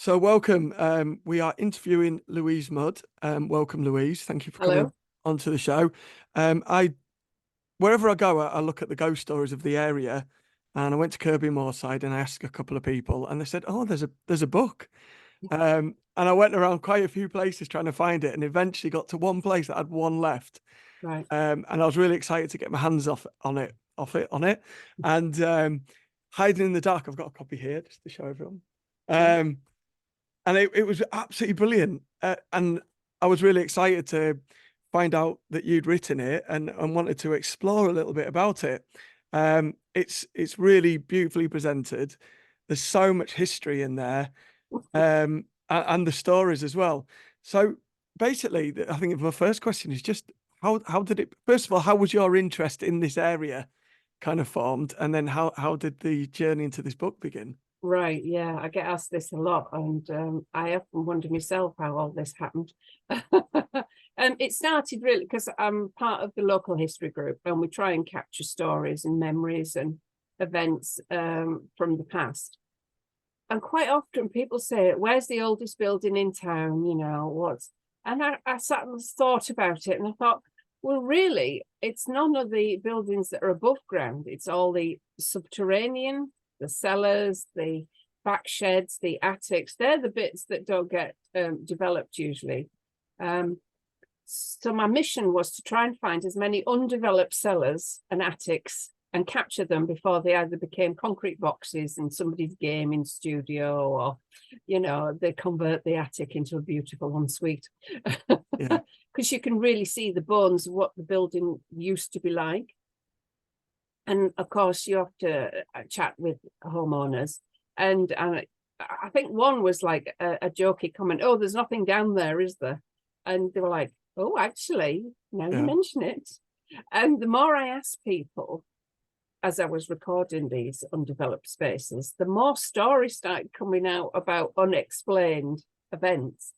So welcome. We are interviewing Louise Mudd. Welcome, Louise. Thank you for coming Hello. onto the show. I wherever I go, I look at the ghost stories of the area, and I went to Kirkbymoorside and I asked a couple of people, and they said, "Oh, there's a book." And I went around quite a few places trying to find it, and eventually got to one place that had one left. Right. And I was really excited to get my hands on it, and hiding in the dark. I've got a copy here just to show everyone. Right. Um, and it was absolutely brilliant. And I was really excited to find out that you'd written it and wanted to explore a little bit about it. It's really beautifully presented. There's so much history in there, and the stories as well. So basically, I think my first question is just how did it? First of all, how was your interest in this area kind of formed, and then how did the journey into this book begin? Right. Yeah, I get asked this a lot, and I often wonder myself how all this happened. It started really because I'm part of the local history group, and we try and capture stories and memories and events from the past. And quite often people say, "Where's the oldest building in town?" What's and I sat and thought about it, and I thought, well, really, it's none of the buildings that are above ground. It's all the subterranean, the cellars, the back sheds, the attics. They're the bits that don't get developed usually. So my mission was to try and find as many undeveloped cellars and attics and capture them before they either became concrete boxes in somebody's gaming studio, or, they convert the attic into a beautiful ensuite. Yeah. Because you can really see the bones of what the building used to be like. And of course, you have to chat with homeowners. And I think one was like a jokey comment, "Oh, there's nothing down there, is there?" And they were like, "Oh, actually, now you Yeah. mention it." And the more I asked people, as I was recording these undeveloped spaces, the more stories started coming out about unexplained events.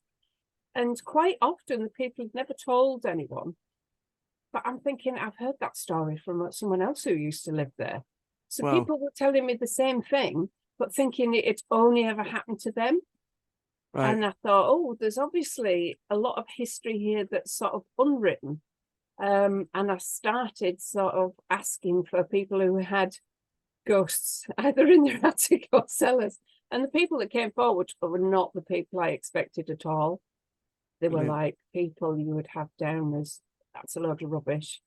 And quite often the people had never told anyone. But I'm thinking, I've heard that story from someone else who used to live there. So Well, people were telling me the same thing, but thinking it only ever happened to them. right. And I thought, oh, there's obviously a lot of history here that's sort of unwritten. And I started sort of asking for people who had ghosts, either in their attic or cellars. And the people that came forward were not the people I expected at all. They were Brilliant. like people you would have down as, "That's a load of rubbish."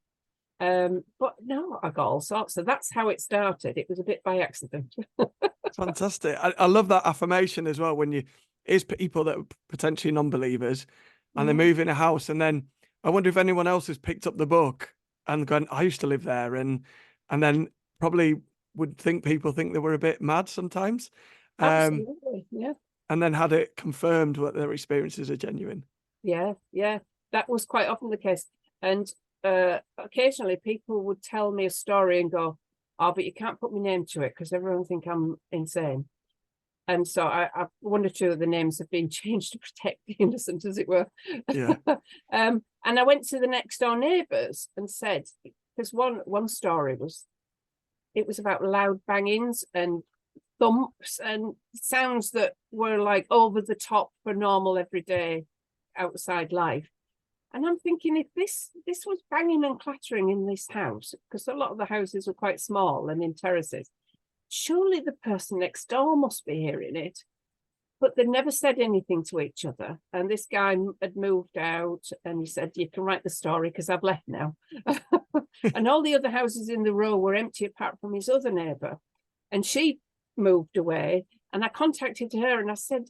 But no, I got all sorts. So that's how it started. It was a bit by accident. Fantastic. I love that affirmation as well. When you is people that are potentially non-believers and they Mm, move in a house, and then I wonder if anyone else has picked up the book and gone, "I used to live there," and then probably would think people think they were a bit mad sometimes, um, absolutely. Yeah. and then had it confirmed what their experiences are genuine. Yeah. Yeah. That was quite often the case. And occasionally people would tell me a story and go, "Oh, but you can't put my name to it because everyone think I'm insane." And so I one or two of the names have been changed to protect the innocent, as it were. Yeah. And I went to the next door neighbours and said, because one story was, it was about loud bangings and thumps and sounds that were like over the top for normal everyday outside life. And I'm thinking, if this was banging and clattering in this house, because a lot of the houses were quite small and in terraces, surely the person next door must be hearing it. But they never said anything to each other. And this guy had moved out, and he said, "You can write the story because I've left now." And all the other houses in the row were empty apart from his other neighbour. And she moved away. And I contacted her and I said,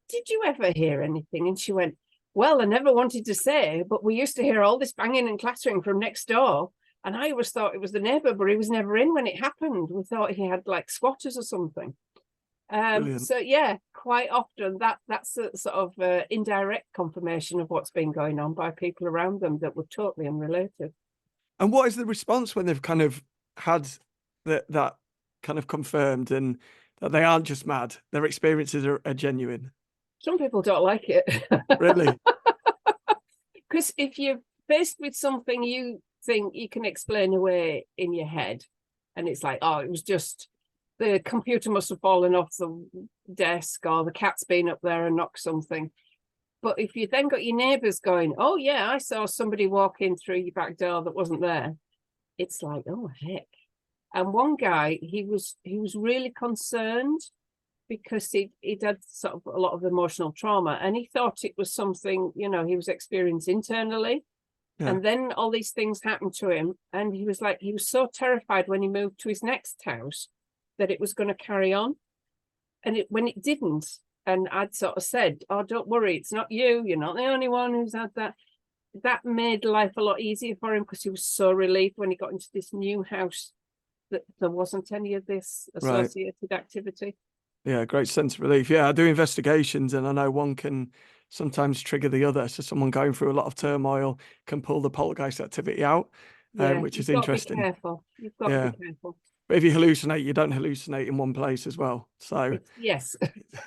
"Did you ever hear anything?" And she went, "Well, I never wanted to say, but we used to hear all this banging and clattering from next door. And I always thought it was the neighbour, but he was never in when it happened. We thought he had like squatters or something." Brilliant. So yeah, quite often that's a sort of indirect confirmation of what's been going on by people around them that were totally unrelated. And what is the response when they've kind of had that kind of confirmed and that they aren't just mad, their experiences are genuine? Some people don't like it. Really? Because if you're faced with something you think you can explain away in your head, and it's like, "Oh, it was just the computer must have fallen off the desk, or the cat's been up there and knocked something. But if you then got your neighbours going, oh yeah, I saw somebody walk in through your back door that wasn't there, it's like, oh heck. And one guy, he was really concerned because he'd had sort of a lot of emotional trauma, and he thought it was something, you know, he was experiencing internally. Yeah. And then all these things happened to him, and he was so terrified when he moved to his next house that it was going to carry on. And when it didn't, and I'd sort of said, oh, don't worry, it's not you, you're not the only one who's had that. That made life a lot easier for him, because he was so relieved when he got into this new house that there wasn't any of this associated activity. Yeah, great sense of relief. Yeah, I do investigations, and I know one can sometimes trigger the other. So someone going through a lot of turmoil can pull the poltergeist activity out, which is interesting. Be careful. You've got to be careful. But if you hallucinate, you don't hallucinate in one place as well. So yes,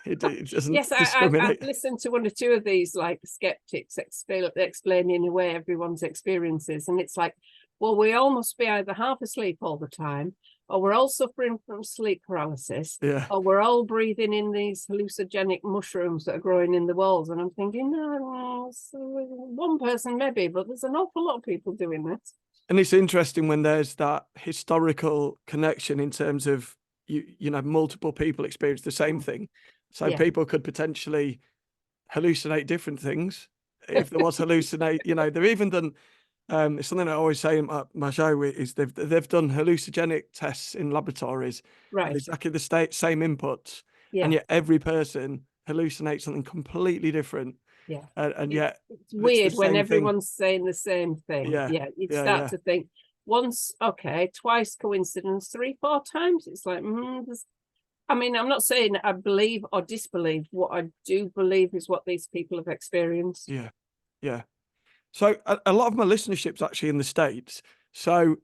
it doesn't. Yes, I've listened to one or two of these like skeptics explaining away everyone's experiences, and it's like, well, we all must be either half asleep all the time, or we're all suffering from sleep paralysis, or we're all breathing in these hallucinogenic mushrooms that are growing in the walls. And I'm thinking, no, one person maybe, but there's an awful lot of people doing this. And it's interesting when there's that historical connection in terms of you know, multiple people experience the same thing. So people could potentially hallucinate different things if there was hallucinate. You know, they've even done. It's something I always say in my show is they've done hallucinogenic tests in laboratories, with exactly the same inputs, and yet every person hallucinates something completely different. Yeah, and yet it's weird when everyone's saying the same thing. You start to think once, okay, twice coincidence, 3-4 times. It's like, I mean, I'm not saying I believe or disbelieve. What I do believe is what these people have experienced. Yeah. So a lot of my listenership's actually in the States. So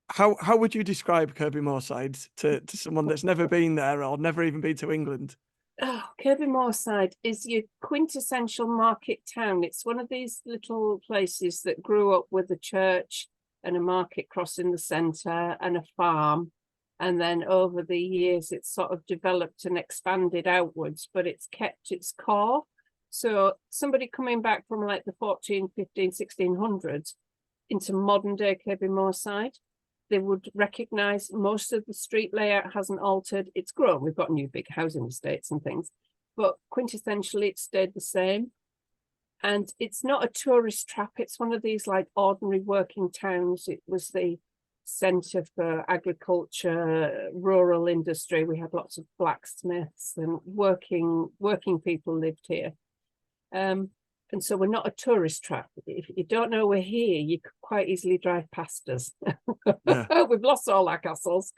how would you describe Kirkbymoorside to someone that's never been there or never even been to England? Oh, Kirkbymoorside is your quintessential market town. It's one of these little places that grew up with a church and a market crossing the centre and a farm. And then over the years, it's sort of developed and expanded outwards, but it's kept its core. So somebody coming back from like the 14, 15, 1600s into modern day Kirkbymoorside, they would recognise most of the street layout hasn't altered. It's grown. We've got new big housing estates and things, but quintessentially it stayed the same. And it's not a tourist trap. It's one of these like ordinary working towns. It was the centre for agriculture, rural industry. We had lots of blacksmiths and working people lived here. And so we're not a tourist trap. If you don't know we're here, you could quite easily drive past us. We've lost all our castles.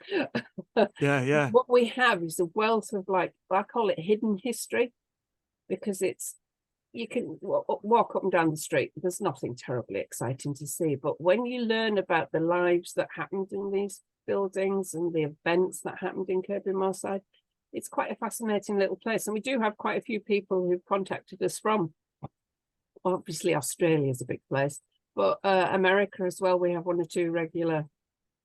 What we have is a wealth of, like, I call it hidden history, because you can walk up and down the street. There's nothing terribly exciting to see. But when you learn about the lives that happened in these buildings and the events that happened in Kirkbymoorside, it's quite a fascinating little place. And we do have quite a few people who've contacted us from, obviously Australia is a big place, but America as well. We have 1 or 2 regular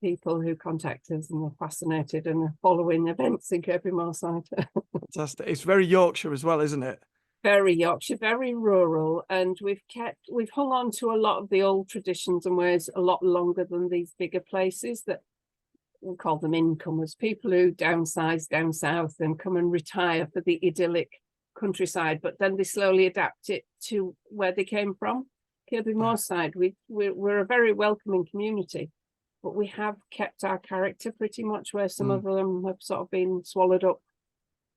people who contact us and are fascinated and are following events in Kirkbymoorside. Fantastic. It's very Yorkshire as well, isn't it? Very Yorkshire, very rural, and we've hung on to a lot of the old traditions and ways a lot longer than these bigger places that we call them incomers, people who downsize down south and come and retire for the idyllic countryside, but then they slowly adapt it to where they came from. Kirkbymoorside, we're a very welcoming community, but we have kept our character pretty much, where some of them have sort of been swallowed up.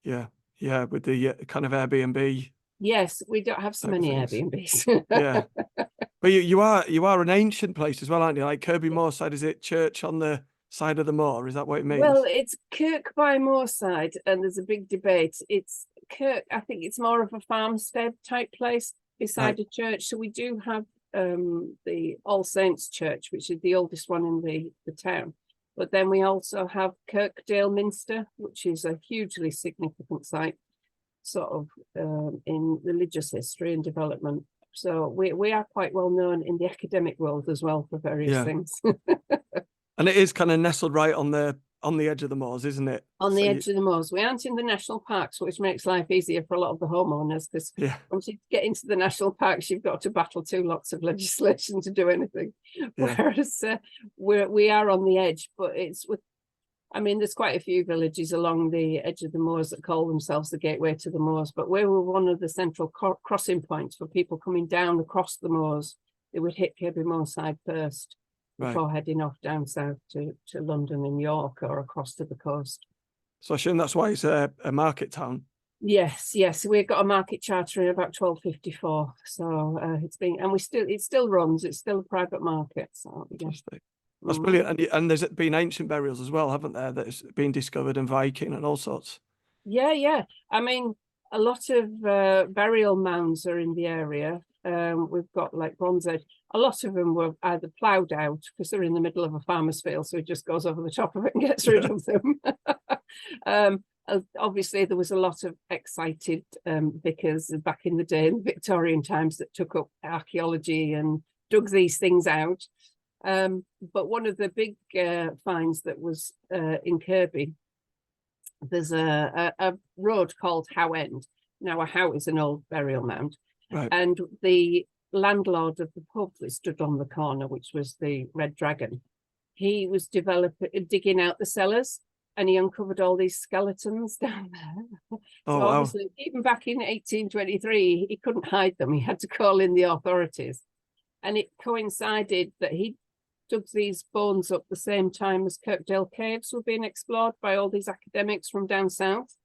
Yeah, with the kind of Airbnb. Yes, we don't have so many Airbnbs. But you are an ancient place as well, aren't you? Like Kirkbymoorside, is it church on the side of the moor? Is that what it means? Well, it's Kirkbymoorside, and there's a big debate. It's I think it's more of a farmstead type place beside a church. So we do have the All Saints Church, which is the oldest one in the town. But then we also have Kirkdale Minster, which is a hugely significant site, sort of in religious history and development. So we are quite well known in the academic world as well for various things. And it is kind of nestled right on the on the edge of the moors, isn't it? On So the edge of the moors. We aren't in the national parks, which makes life easier for a lot of the homeowners, because yeah, once you get into the national parks, you've got to battle two lots of legislation to do anything. Yeah. Whereas we are on the edge, but it's with, I mean, there's quite a few villages along the edge of the moors that call themselves the gateway to the moors, but we were one of the central crossing points for people coming down across the moors. They would hit Kirkbymoorside first before heading off down south to London and York or across to the coast. So I assume that's why it's a market town. Yes, we got a market charter in about 1254. So it's been, and it still runs. It's still a private market. So yeah. That's brilliant. And there's been ancient burials as well, haven't there? That's been discovered, and Viking and all sorts. Yeah. I mean, a lot of burial mounds are in the area. We've got like Bronze Age. A lot of them were either ploughed out because they're in the middle of a farmer's field, so it just goes over the top of it and gets rid of them. Obviously, there was a lot of excited vicars back in the day, in the Victorian times, that took up archaeology and dug these things out. But one of the big finds that was in Kirkby, there's a road called Howe End. Now, a Howe is an old burial mound. And the landlord of the pub that stood on the corner, which was the Red Dragon, he was digging out the cellars, and he uncovered all these skeletons down there. So obviously, even back in 1823, he couldn't hide them. He had to call in the authorities. And it coincided that he dug these bones up the same time as Kirkdale Caves were being explored by all these academics from down south.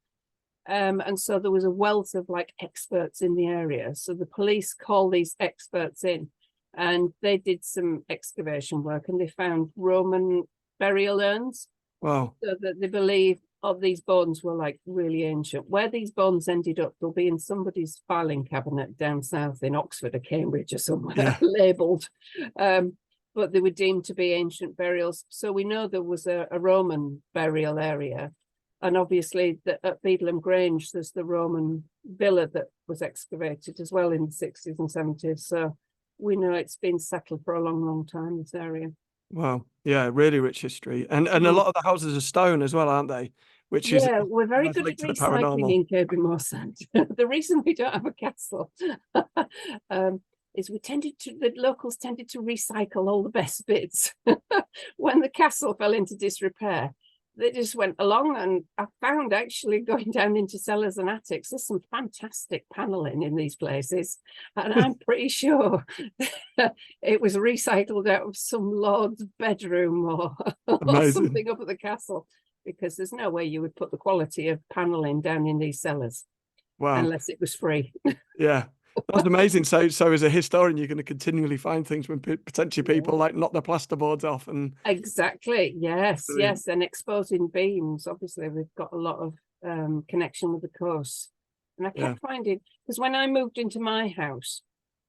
And so there was a wealth of like experts in the area. So the police called these experts in, and they did some excavation work, and they found Roman burial urns. Wow. So that they believe these bones were like really ancient. Where these bones ended up, they'll be in somebody's filing cabinet down south in Oxford or Cambridge or somewhere, labelled. But they were deemed to be ancient burials. So we know there was a Roman burial area. And obviously at Beadlam Grange, there's the Roman villa that was excavated as well in the 60s and 70s. So we know it's been settled for a long, long time, this area. Wow. Yeah, really rich history. And a lot of the houses are stone as well, aren't they? Which is we're very good at recycling in Kirkbymoorside. The reason we don't have a castle is the locals tended to recycle all the best bits. When the castle fell into disrepair, they just went along, and I found actually going down into cellars and attics, there's some fantastic paneling in these places. And I'm pretty sure it was recycled out of some lord's bedroom or something up at the castle, because there's no way you would put the quality of paneling down in these cellars. Wow. Unless it was free. Yeah. That's amazing. So as a historian, you're going to continually find things when potentially people like knock the plasterboards off and exactly. Yes. And exposing beams. Obviously, we've got a lot of connection with the coast. And I kept finding, because when I moved into my house,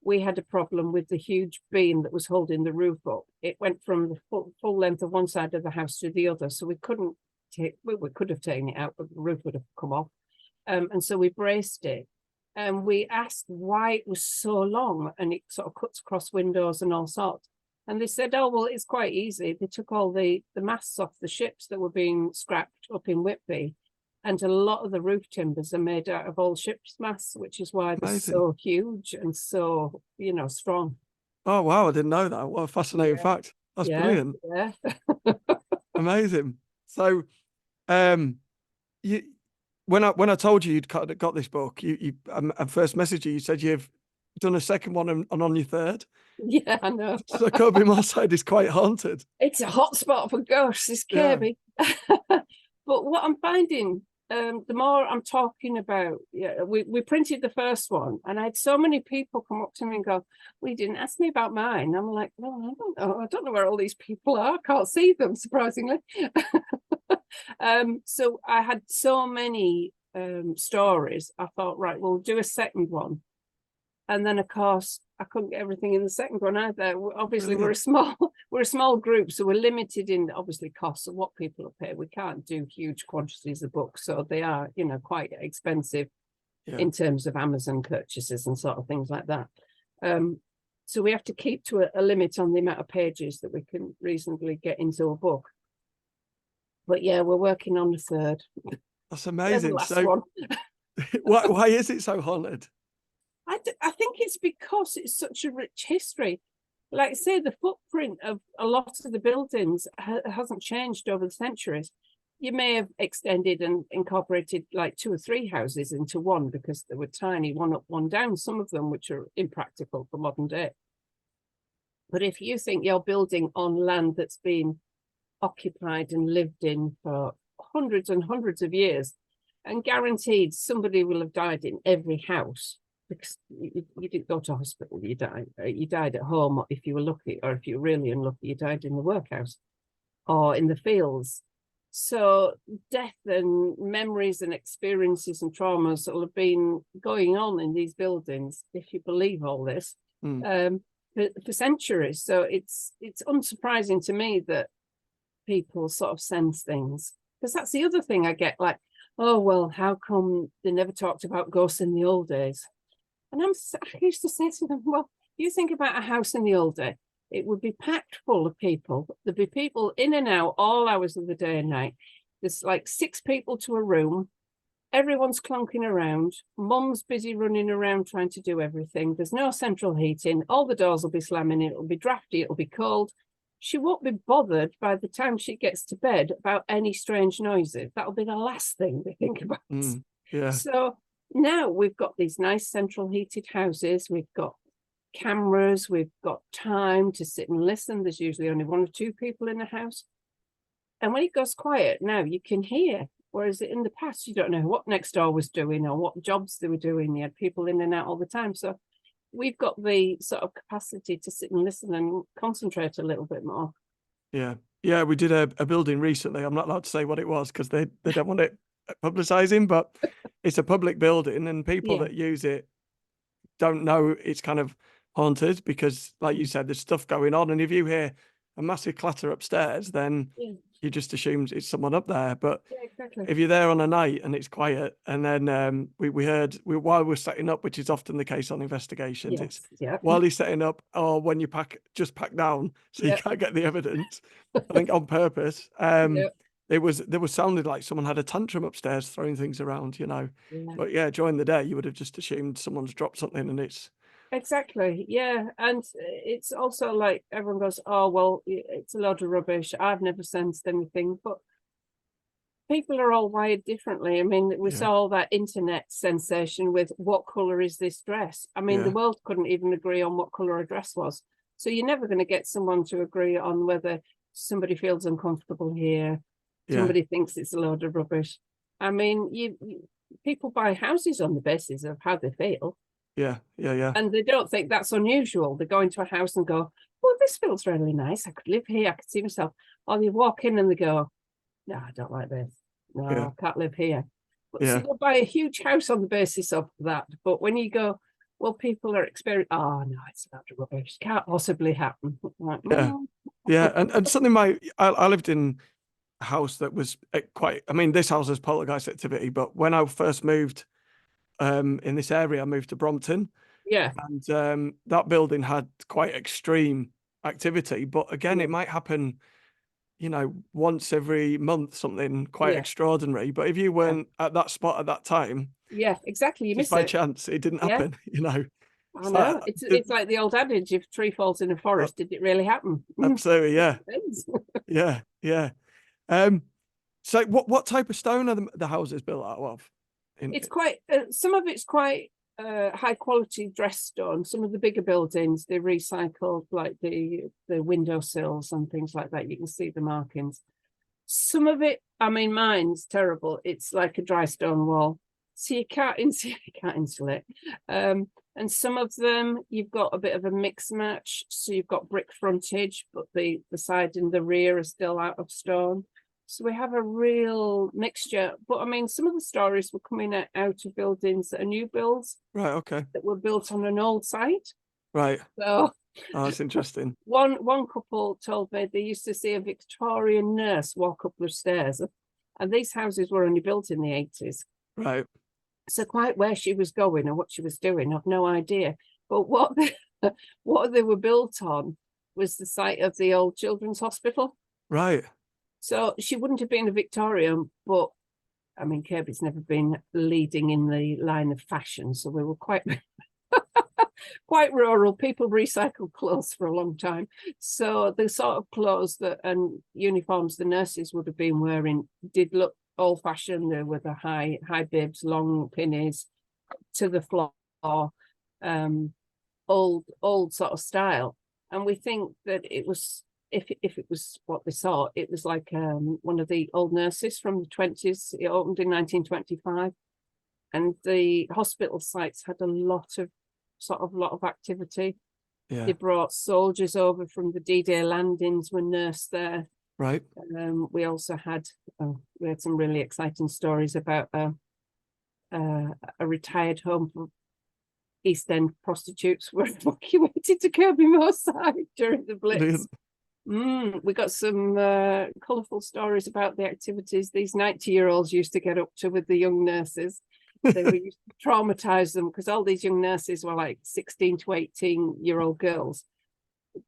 we had a problem with the huge beam that was holding the roof up. It went from the full length of one side of the house to the other, so we couldn't we could have taken it out, but the roof would have come off. And so we braced it. And we asked why it was so long, and it sort of cuts across windows and all sorts. And they said, oh, well, it's quite easy. They took all the masts off the ships that were being scrapped up in Whitby, and a lot of the roof timbers are made out of old ships' masts, which is why they're so huge and so, strong. Oh, wow. I didn't know that. What a fascinating fact. That's brilliant. Yeah. Amazing. So, when I told you you'd got this book, I first messaged you. You said you've done a second one and on your third. Yeah, I know. So Kirkbymoorside is quite haunted. It's a hotspot for ghosts. It's Kirkby. But what I'm finding, the more I'm talking about, we printed the first one, and I had so many people come up to me and go, "Well, you didn't ask me about mine." I'm like, "Well, I don't know. I don't know where all these people are. I can't see them, surprisingly." So I had so many stories. I thought, right, we'll do a second one. And then, of course, I couldn't get everything in the second one either. Obviously, we're a small group, so we're limited in obviously costs of what people are paid. We can't do huge quantities of books, so they are, quite expensive in terms of Amazon purchases and sort of things like that. So we have to keep to a limit on the amount of pages that we can reasonably get into a book. But yeah, we're working on the third. That's They're the amazing. last So one. why is it so haunted? I think it's because it's such a rich history. Like I say, the footprint of a lot of the buildings hasn't changed over the centuries. You may have extended and incorporated like 2 or 3 houses into one because they were tiny, one up, one down, some of them which are impractical for modern day. But if you think you're building on land that's been occupied and lived in for hundreds and hundreds of years, and guaranteed somebody will have died in every house, because you didn't go to hospital, you died at home, if you were lucky, or if you were really unlucky, you died in the workhouse or in the fields. So death and memories and experiences and traumas will have been going on in these buildings, if you believe all this, for centuries. So it's unsurprising to me that people sort of sense things, because that's the other thing I get, like, oh well, how come they never talked about ghosts in the old days? And I used to say to them, well, you think about a house in the old day, it would be packed full of people. There'd be people in and out all hours of the day and night. There's like 6 people to a room. Everyone's clunking around. Mum's busy running around trying to do everything. There's no central heating. All the doors will be slamming. It'll be drafty. It'll be cold. She won't be bothered by the time she gets to bed about any strange noises. That'll be the last thing they think about. Yeah. So now we've got these nice central heated houses. We've got cameras. We've got time to sit and listen. There's usually only 1 or 2 people in the house. And when it goes quiet, now you can hear. Whereas in the past, you don't know what next door was doing or what jobs they were doing. You had people in and out all the time. So we've got the sort of capacity to sit and listen and concentrate a little bit more. Yeah. Yeah, we did a building recently. I'm not allowed to say what it was because they don't want it publicizing, but it's a public building and people that use it don't know it's kind of haunted because, like you said, there's stuff going on. And if you hear a massive clatter upstairs, then you just assume it's someone up there. But exactly. if you're there on a night and it's quiet, and then we heard while we're setting up, which is often the case on investigations, it's while he's setting up or when you just pack down so you can't get the evidence. I think on purpose. It was sounded like someone had a tantrum upstairs throwing things around, you know. But yeah, during the day you would have just assumed someone's dropped something and it's exactly. And it's also like everyone goes, oh well, it's a load of rubbish, I've never sensed anything. But people are all wired differently. I mean, we saw all that internet sensation with what color is this dress. I mean, the world couldn't even agree on what color a dress was. So you're never going to get someone to agree on whether somebody feels uncomfortable here. Somebody thinks it's a load of rubbish. I mean, people buy houses on the basis of how they feel. Yeah. And they don't think that's unusual. They go into a house and go, well, this feels really nice. I could live here. I could see myself. Or they walk in and they go, no, I don't like this. No, I can't live here. But so you'll buy a huge house on the basis of that. But when you go, well, people are experiencing, oh, no, it's not rubbish. Can't possibly happen. Like, And something I lived in a house that was quite, I mean, this house has poltergeist activity, but when I first moved in this area, I moved to Brompton. And that building had quite extreme activity. But again, it might happen, you know, once every month, something quite extraordinary. But if you weren't at that spot at that time, exactly, you miss just by it. chance, it didn't happen, you know. I know. It's like the old adage, if a tree falls in a forest, did it really happen? Absolutely, yeah. So what type of stone are the houses built out of? It's quite, some of it's quite high quality dress stone. Some of the bigger buildings, they recycled like the windowsills and things like that. You can see the markings. Some of it, I mean, mine's terrible. It's like a dry stone wall, so you can't insulate. And some of them, you've got a bit of a mix match. So you've got brick frontage, but the side and the rear are still out of stone. So we have a real mixture. But I mean, some of the stories were coming out of buildings that are new builds. Right, okay. That were built on an old site. Right. So that's interesting. One couple told me they used to see a Victorian nurse walk up the stairs. And these houses were only built in the 80s. Right. So quite where she was going and what she was doing, I've no idea. But what they were built on was the site of the old children's hospital. Right. So she wouldn't have been a Victorian, but I mean, Kirby's never been leading in the line of fashion, so we were quite quite rural. People recycled clothes for a long time. So the sort of clothes that and uniforms the nurses would have been wearing did look old fashioned. There were the high bibs, long pinnies to the floor, old sort of style. And we think that it was, if it was what they saw, it was like one of the old nurses from the 20s. It opened in 1925. And the hospital sites had a lot of activity. Yeah. They brought soldiers over from the D-Day landings, were nursed there. Right. We also had we had some really exciting stories about a retired home for East End prostitutes were evacuated to Kirkbymoorside during the Blitz. We got some colourful stories about the activities these 90-year-olds used to get up to with the young nurses. They were used to traumatise them because all these young nurses were like 16 to 18-year-old girls.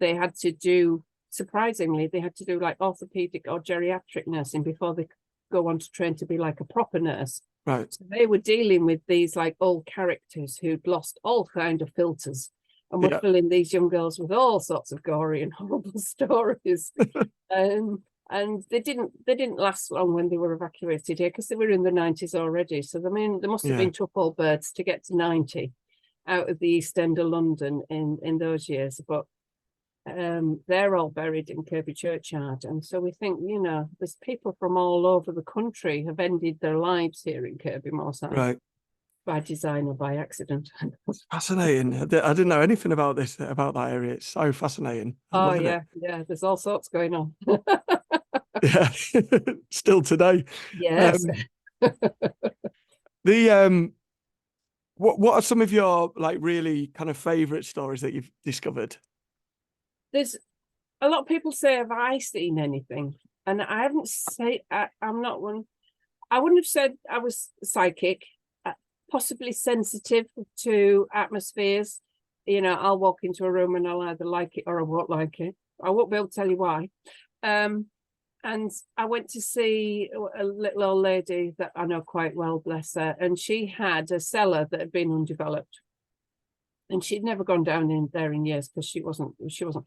They had to do, surprisingly, they had to do like orthopaedic or geriatric nursing before they could go on to train to be like a proper nurse. Right. So they were dealing with these like old characters who'd lost all kind of filters and were filling these young girls with all sorts of gory and horrible stories. And they didn't last long when they were evacuated here because they were in the 90s already. So I mean, there must have been tough old birds to get to 90 out of the East End of London in those years. But they're all buried in Kirby churchyard. And so we think, you know, there's people from all over the country have ended their lives here in Kirkbymoorside. Right. By design or by accident. Fascinating. I didn't know anything about this, about that area. It's so fascinating. I'm yeah, there's all sorts going on. Yeah, still today. Yes. What are some of your like really kind of favorite stories that you've discovered? There's a lot of people say, have I seen anything? And I haven't said, I'm not one. I wouldn't have said I was psychic. Possibly sensitive to atmospheres. You know, I'll walk into a room and I'll either like it or I won't like it. I won't be able to tell you why. And I went to see a little old lady that I know quite well, bless her, and she had a cellar that had been undeveloped. And she'd never gone down in there in years because she wasn't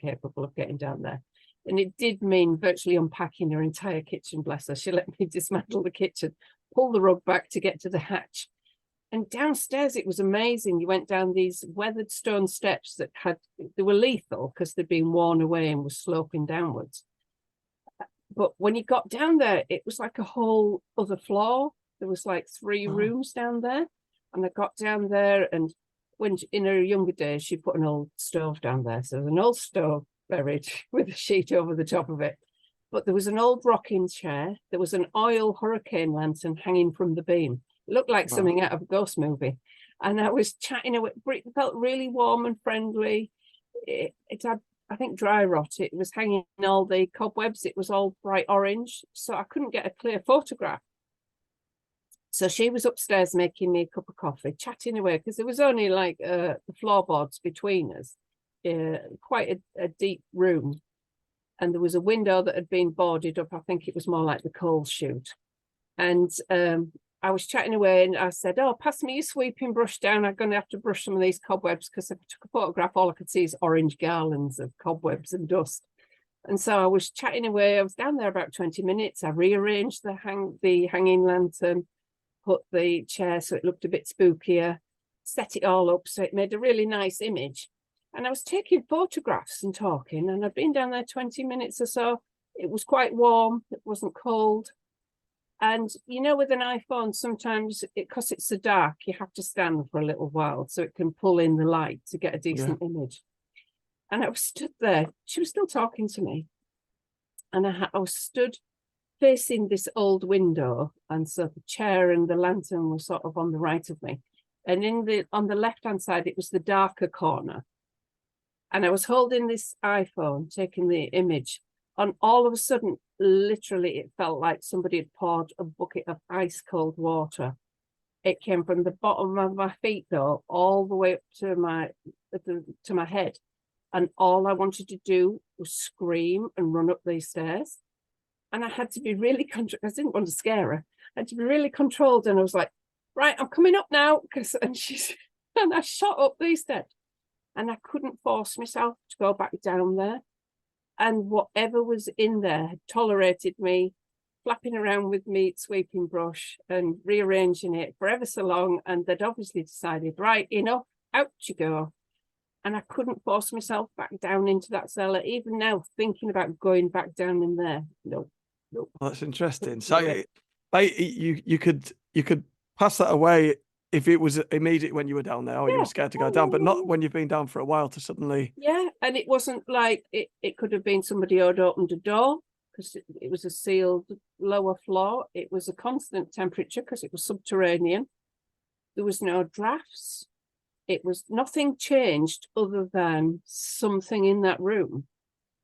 capable of getting down there. And it did mean virtually unpacking her entire kitchen, bless her. She let me dismantle the kitchen, pull the rug back to get to the hatch. And downstairs, it was amazing. You went down these weathered stone steps that they were lethal because they'd been worn away and were sloping downwards. But when you got down there, it was like a whole other floor. There was like 3 rooms down there. And I got down there, and when in her younger days, she put an old stove down there. So there was an old stove buried with a sheet over the top of it. But there was an old rocking chair. There was an oil hurricane lantern hanging from the beam. It looked like something out of a ghost movie. And I was chatting away. It felt really warm and friendly. It had, I think, dry rot. It was hanging in all the cobwebs. It was all bright orange. So I couldn't get a clear photograph. So she was upstairs making me a cup of coffee, chatting away, because there was only like the floorboards between us. Quite a deep room. And there was a window that had been boarded up. I think it was more like the coal chute. And I was chatting away and I said, oh, pass me your sweeping brush down. I'm going to have to brush some of these cobwebs because if I took a photograph, all I could see is orange garlands of cobwebs and dust. And so I was chatting away. I was down there about 20 minutes. I rearranged the hanging lantern, put the chair so it looked a bit spookier, set it all up so it made a really nice image. And I was taking photographs and talking, and I'd been down there 20 minutes or so. It was quite warm. It wasn't cold. And, you know, with an iPhone, sometimes, because it's so dark, you have to stand for a little while so it can pull in the light to get a decent image. And I was stood there. She was still talking to me. And I was stood facing this old window. And so the chair and the lantern were sort of on the right of me. And on the left-hand side, it was the darker corner. And I was holding this iPhone, taking the image. And all of a sudden, literally, it felt like somebody had poured a bucket of ice cold water. It came from the bottom of my feet, though, all the way up to my head. And all I wanted to do was scream and run up these stairs. And I had to be really controlled. I didn't want to scare her. I had to be really controlled. And I was like, right, I'm coming up now. And I shot up these steps. And I couldn't force myself to go back down there. And whatever was in there had tolerated me flapping around with meat sweeping brush and rearranging it for ever so long. And they'd obviously decided, right, enough, out you go. And I couldn't force myself back down into that cellar. Even now, thinking about going back down in there, no. Well, that's interesting. So you could pass that away if it was immediate when you were down there, or you were scared to go down, but not when you've been down for a while to suddenly. Yeah, and it wasn't like it could have been somebody who had opened a door, because it was a sealed lower floor. It was a constant temperature because it was subterranean. There was no drafts. It was nothing changed other than something in that room.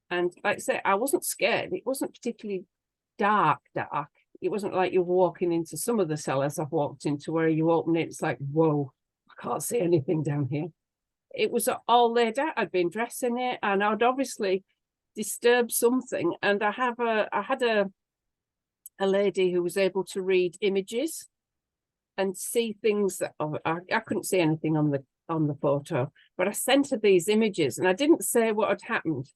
And like I say, I wasn't scared. It wasn't particularly dark. It wasn't like you're walking into some of the cellars I've walked into where you open it, it's like, whoa, I can't see anything down here. It was all laid out. I'd been dressing it, and I'd obviously disturbed something. And I had a lady who was able to read images and see things that I couldn't see anything on the photo, but I sent her these images and I didn't say what had happened.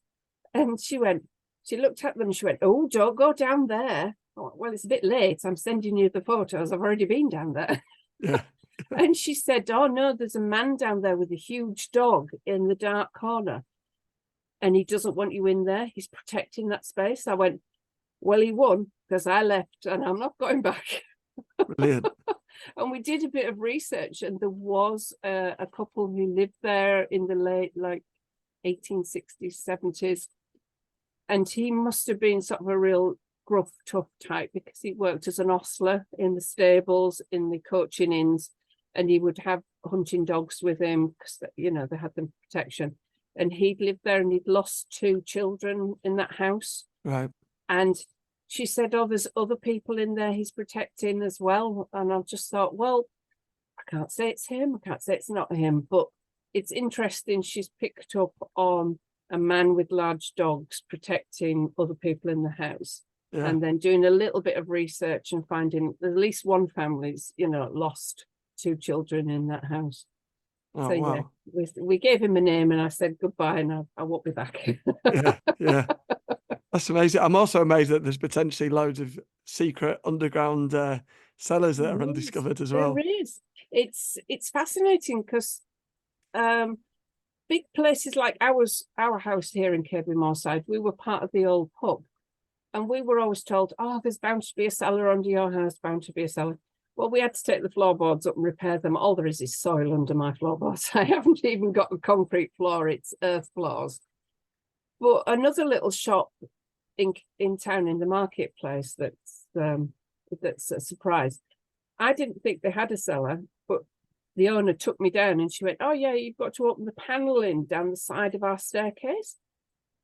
And she looked at them and she went, oh, don't go down there. Oh, well, it's a bit late. I'm sending you the photos. I've already been down there. Yeah. And she said, oh, no, there's a man down there with a huge dog in the dark corner. And he doesn't want you in there. He's protecting that space. I went, well, he won because I left and I'm not going back. Brilliant. And we did a bit of research, and there was a couple who lived there in the late, like 1860s, 70s. And he must have been sort of a real gruff, tough type, because he worked as an ostler in the stables, in the coaching inns, and he would have hunting dogs with him because, you know, they had them protection. And he'd lived there and he'd lost 2 children in that house. Right. And she said, oh, there's other people in there he's protecting as well. And I just thought, well, I can't say it's him. I can't say it's not him. But it's interesting. She's picked up on a man with large dogs protecting other people in the house. Yeah. And then doing a little bit of research and finding at least one family's, you know, lost 2 children in that house. Oh, so wow. Yeah, we gave him a name and I said goodbye and I won't be back. Yeah. That's amazing. I'm also amazed that there's potentially loads of secret underground cellars that are undiscovered as well. There is. It's fascinating because big places like our house here in Kirkbymoorside, we were part of the old pub, and we were always told, oh, there's bound to be a cellar under your house, bound to be a cellar. Well, we had to take the floorboards up and repair them. All there is soil under my floorboards. I haven't even got a concrete floor, it's earth floors. But another little shop in town in the marketplace that's a surprise. I didn't think they had a cellar, but the owner took me down and she went, oh yeah, you've got to open the paneling down the side of our staircase.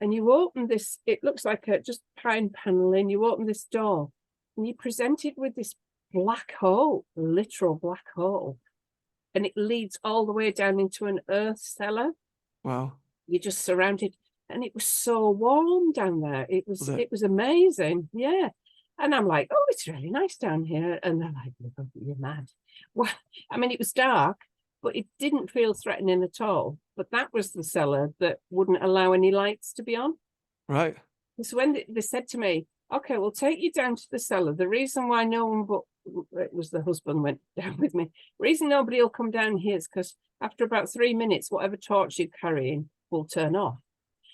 And you open this, it looks like a just pine paneling, you open this door and you're presented with this black hole, literal black hole. And it leads all the way down into an earth cellar. Wow. You're just surrounded. And it was so warm down there. It was amazing. Yeah. And I'm like, oh, it's really nice down here. And they're like, you're mad. Well, I mean, it was dark, but it didn't feel threatening at all. But that was the cellar that wouldn't allow any lights to be on. Right. So when they said to me, okay, we'll take you down to the cellar. The reason why no one but it was the husband went down with me. The reason nobody will come down here is because after about 3 minutes, whatever torch you're carrying will turn off.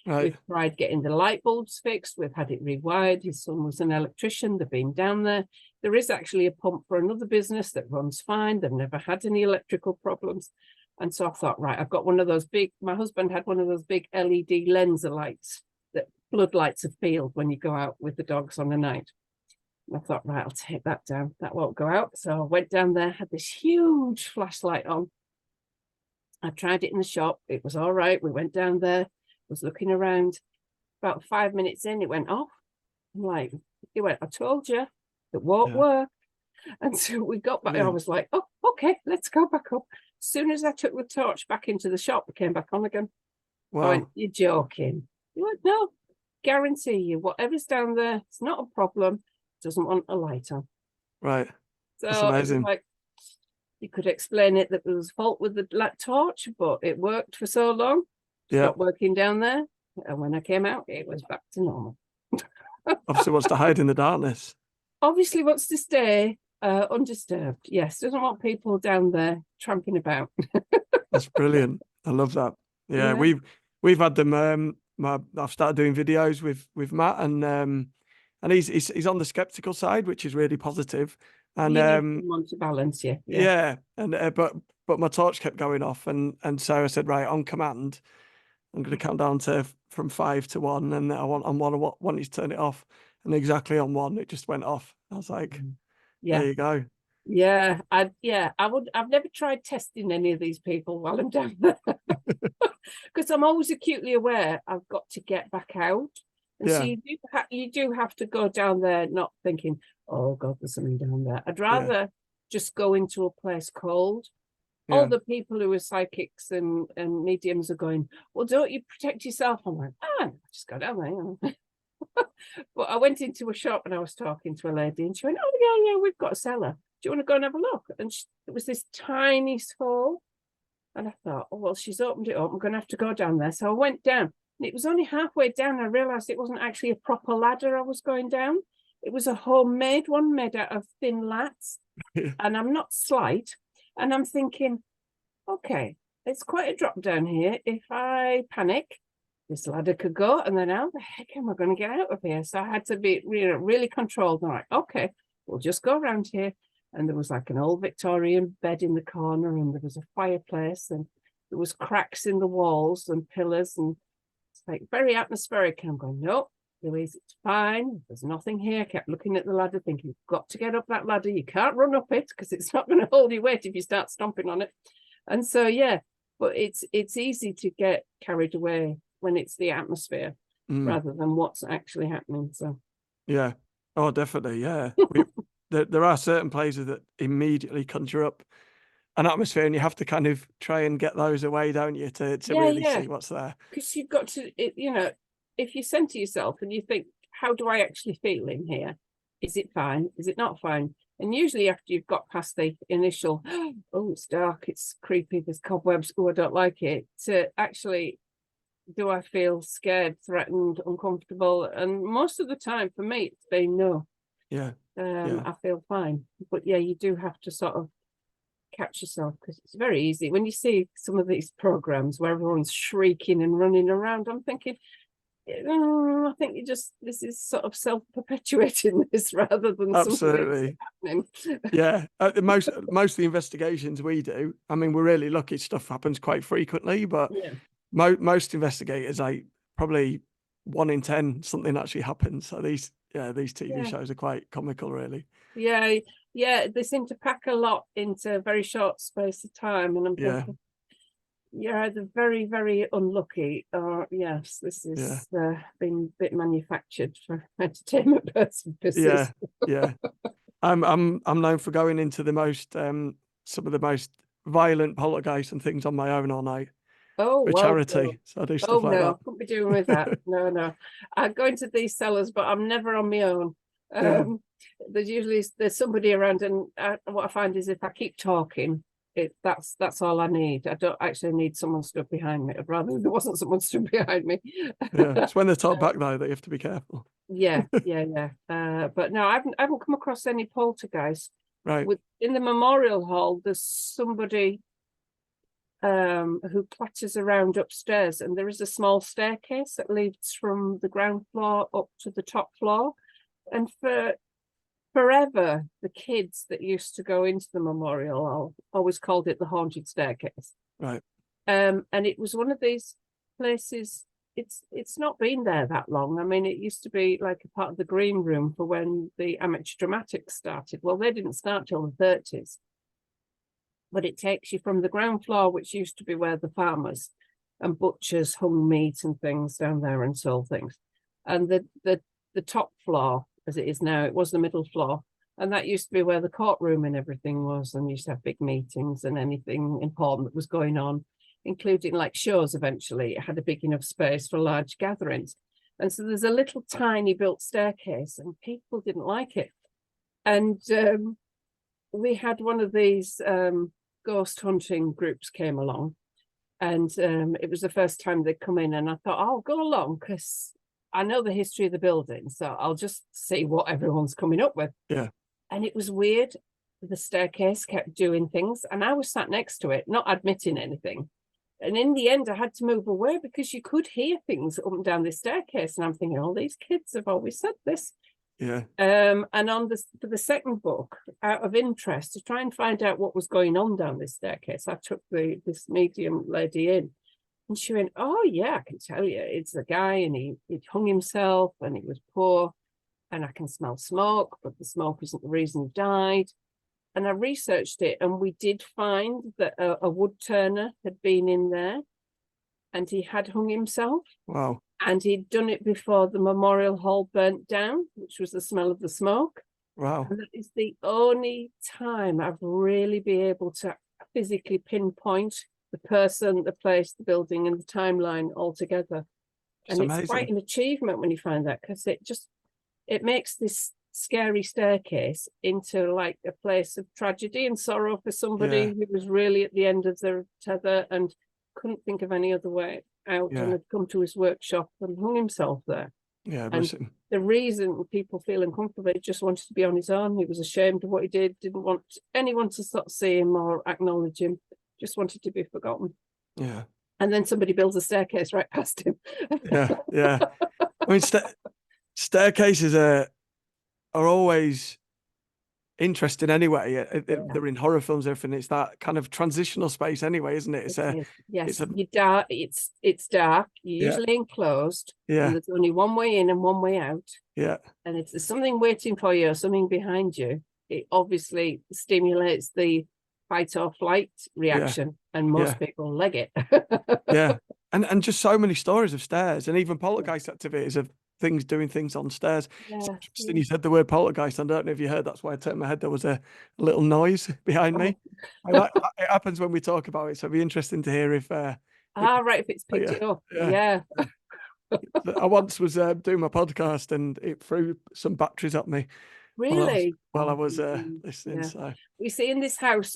Right. We've tried getting the light bulbs fixed. We've had it rewired. His son was an electrician. They've been down there. There is actually a pump for another business that runs fine. They've never had any electrical problems. And so I thought, right, I've got one of those big, my husband had one of those big LED Lenser lights that floodlights a field when you go out with the dogs on the night. And I thought, right, I'll take that down. That won't go out. So I went down there, had this huge flashlight on. I tried it in the shop. It was all right. We went down there, was looking around. About 5 minutes in, it went off. I'm like, it went, I told you, it won't work. And so we got back, I was like, oh, okay, let's go back up. As soon as I took the torch back into the shop, it came back on again. Wow. I went, you're joking. He went, no, guarantee you, whatever's down there, it's not a problem. Doesn't want a light on. Right. So That's it was amazing. like, you could explain it that there was fault with the torch, but it worked for so long. Yeah. Stopped working down there, and when I came out, it was back to normal. Obviously wants to hide in the darkness. Obviously wants to stay undisturbed. Yes, doesn't want people down there tramping about. That's brilliant. I love that. Yeah, Yeah. we've had them. I've started doing videos with Matt, and he's on the skeptical side, which is really positive. And You need someone to balance you. yeah, and but my torch kept going off, and so I said, right, on command, I'm going to count down from 5 to 1, and I want you to turn it off, and exactly on 1, it just went off. I was like, Yeah. there you go. Yeah, I've never tried testing any of these people while I'm down there, because I'm always acutely aware I've got to get back out. And so you do have to go down there not thinking, oh God, there's something down there. I'd rather just go into a place cold. All the people who are psychics and mediums are going, well, don't you protect yourself? I'm like, just go down there. But I went into a shop and I was talking to a lady, and she went, oh yeah, we've got a cellar. Do you want to go and have a look? And it was this tiny stall. And I thought, oh, well, she's opened it up. I'm going to have to go down there. So I went down. And it was only halfway down. I realised it wasn't actually a proper ladder I was going down. It was a homemade one made out of thin lats. And I'm not slight. And I'm thinking, okay, it's quite a drop down here. If I panic, this ladder could go. And then how the heck am I going to get out of here? So I had to be really controlled. I'm like, okay, we'll just go around here. And there was like an old Victorian bed in the corner, and there was a fireplace, and there was cracks in the walls and pillars, and it's like very atmospheric. And I'm going, no, Louise, it's fine. There's nothing here. I kept looking at the ladder, thinking, you've got to get up that ladder. You can't run up it because it's not going to hold your weight if you start stomping on it. And so, yeah, but it's easy to get carried away when it's the atmosphere rather than what's actually happening. So, yeah, oh, definitely, yeah. There are certain places that immediately conjure up an atmosphere, and you have to kind of try and get those away, don't you, to really see what's there. Because you've got to, if you center yourself and you think, how do I actually feel in here? Is it fine? Is it not fine? And usually after you've got past the initial, oh, it's dark, it's creepy, there's cobwebs, oh, I don't like it, to actually, do I feel scared, threatened, uncomfortable? And most of the time for me, it's been no. Yeah. I feel fine. But yeah, you do have to sort of catch yourself, because it's very easy when you see some of these programs where everyone's shrieking and running around. I'm thinking, I think this is sort of self-perpetuating this rather than absolutely happening. Yeah, most of the investigations we do, I mean, we're really lucky. Stuff happens quite frequently, but most investigators, probably 1 in 10 something actually happens. So these TV shows are quite comical, really. Yeah, they seem to pack a lot into a very short space of time, and I'm thinking, you're either very, very unlucky, or yes, this is been a bit manufactured for entertainment purposes. Yeah. I'm known for going into the most some of the most violent poltergeists and things on my own all night. Oh, for charity. So I do stuff like that. I couldn't be doing with that. No. I go into these cellars, but I'm never on my own. There's somebody around, and what I find is if I keep talking, that's all I need. I don't actually need someone stood behind me. I'd rather there wasn't someone stood behind me. It's when they're talked back though that you have to be careful. Yeah. But no, I haven't come across any poltergeist. Right. In the memorial hall, there's somebody who clatters around upstairs, and there is a small staircase that leads from the ground floor up to the top floor. And for forever, the kids that used to go into the memorial hall always called it the haunted staircase. Right. And it was one of these places. It's not been there that long. I mean, it used to be like a part of the green room for when the amateur dramatics started. Well, they didn't start till the 30s. But it takes you from the ground floor, which used to be where the farmers and butchers hung meat and things down there and sold things. And the top floor, as it is now, it was the middle floor. And that used to be where the courtroom and everything was, and used to have big meetings and anything important that was going on, including like shows eventually. It had a big enough space for large gatherings. And so there's a little tiny built staircase, and people didn't like it. And we had one of these ghost hunting groups came along, and it was the first time they'd come in, and I thought, I'll go along because I know the history of the building, so I'll just see what everyone's coming up with. Yeah. And it was weird. The staircase kept doing things, and I was sat next to it, not admitting anything. And in the end, I had to move away because you could hear things up and down this staircase. And I'm thinking, oh, these kids have always said this. Yeah. And on this, for the second book, out of interest to try and find out what was going on down this staircase, I took this medium lady in, and she went, oh yeah, I can tell you, it's a guy, and he'd hung himself, and he was poor, and I can smell smoke, but the smoke isn't the reason he died. And I researched it, and we did find that a wood turner had been in there, and he had hung himself. Wow. And he'd done it before the memorial hall burnt down, which was the smell of the smoke. Wow. And that is the only time I've really been able to physically pinpoint the person, the place, the building, and the timeline all together. It's and amazing. It's quite an achievement when you find that, because it makes this scary staircase into like a place of tragedy and sorrow for somebody who was really at the end of their tether and couldn't think of any other way out, and had come to his workshop and hung himself there. Yeah, and the reason people feel uncomfortable, he just wanted to be on his own. He was ashamed of what he did, didn't want anyone to sort of see him or acknowledge him, just wanted to be forgotten. Yeah. And then somebody builds a staircase right past him. Yeah. I mean, staircases are always interesting anyway. They're in horror films, everything. It's that kind of transitional space anyway, isn't it? Yes, it's dark, you're usually enclosed, and there's only one way in and one way out. Yeah. And if there's something waiting for you or something behind you, it obviously stimulates the fight or flight reaction, and most people leg it. Yeah. And just so many stories of stairs, and even poltergeist activities of things doing things on stairs. It's interesting you said the word poltergeist. I don't know if you heard, that's why I turned my head. There was a little noise behind me. It happens when we talk about it, so it'd be interesting to hear if if it's picked it up. I once was doing my podcast, and it threw some batteries at me. Really? While I was listening. So you see, in this house,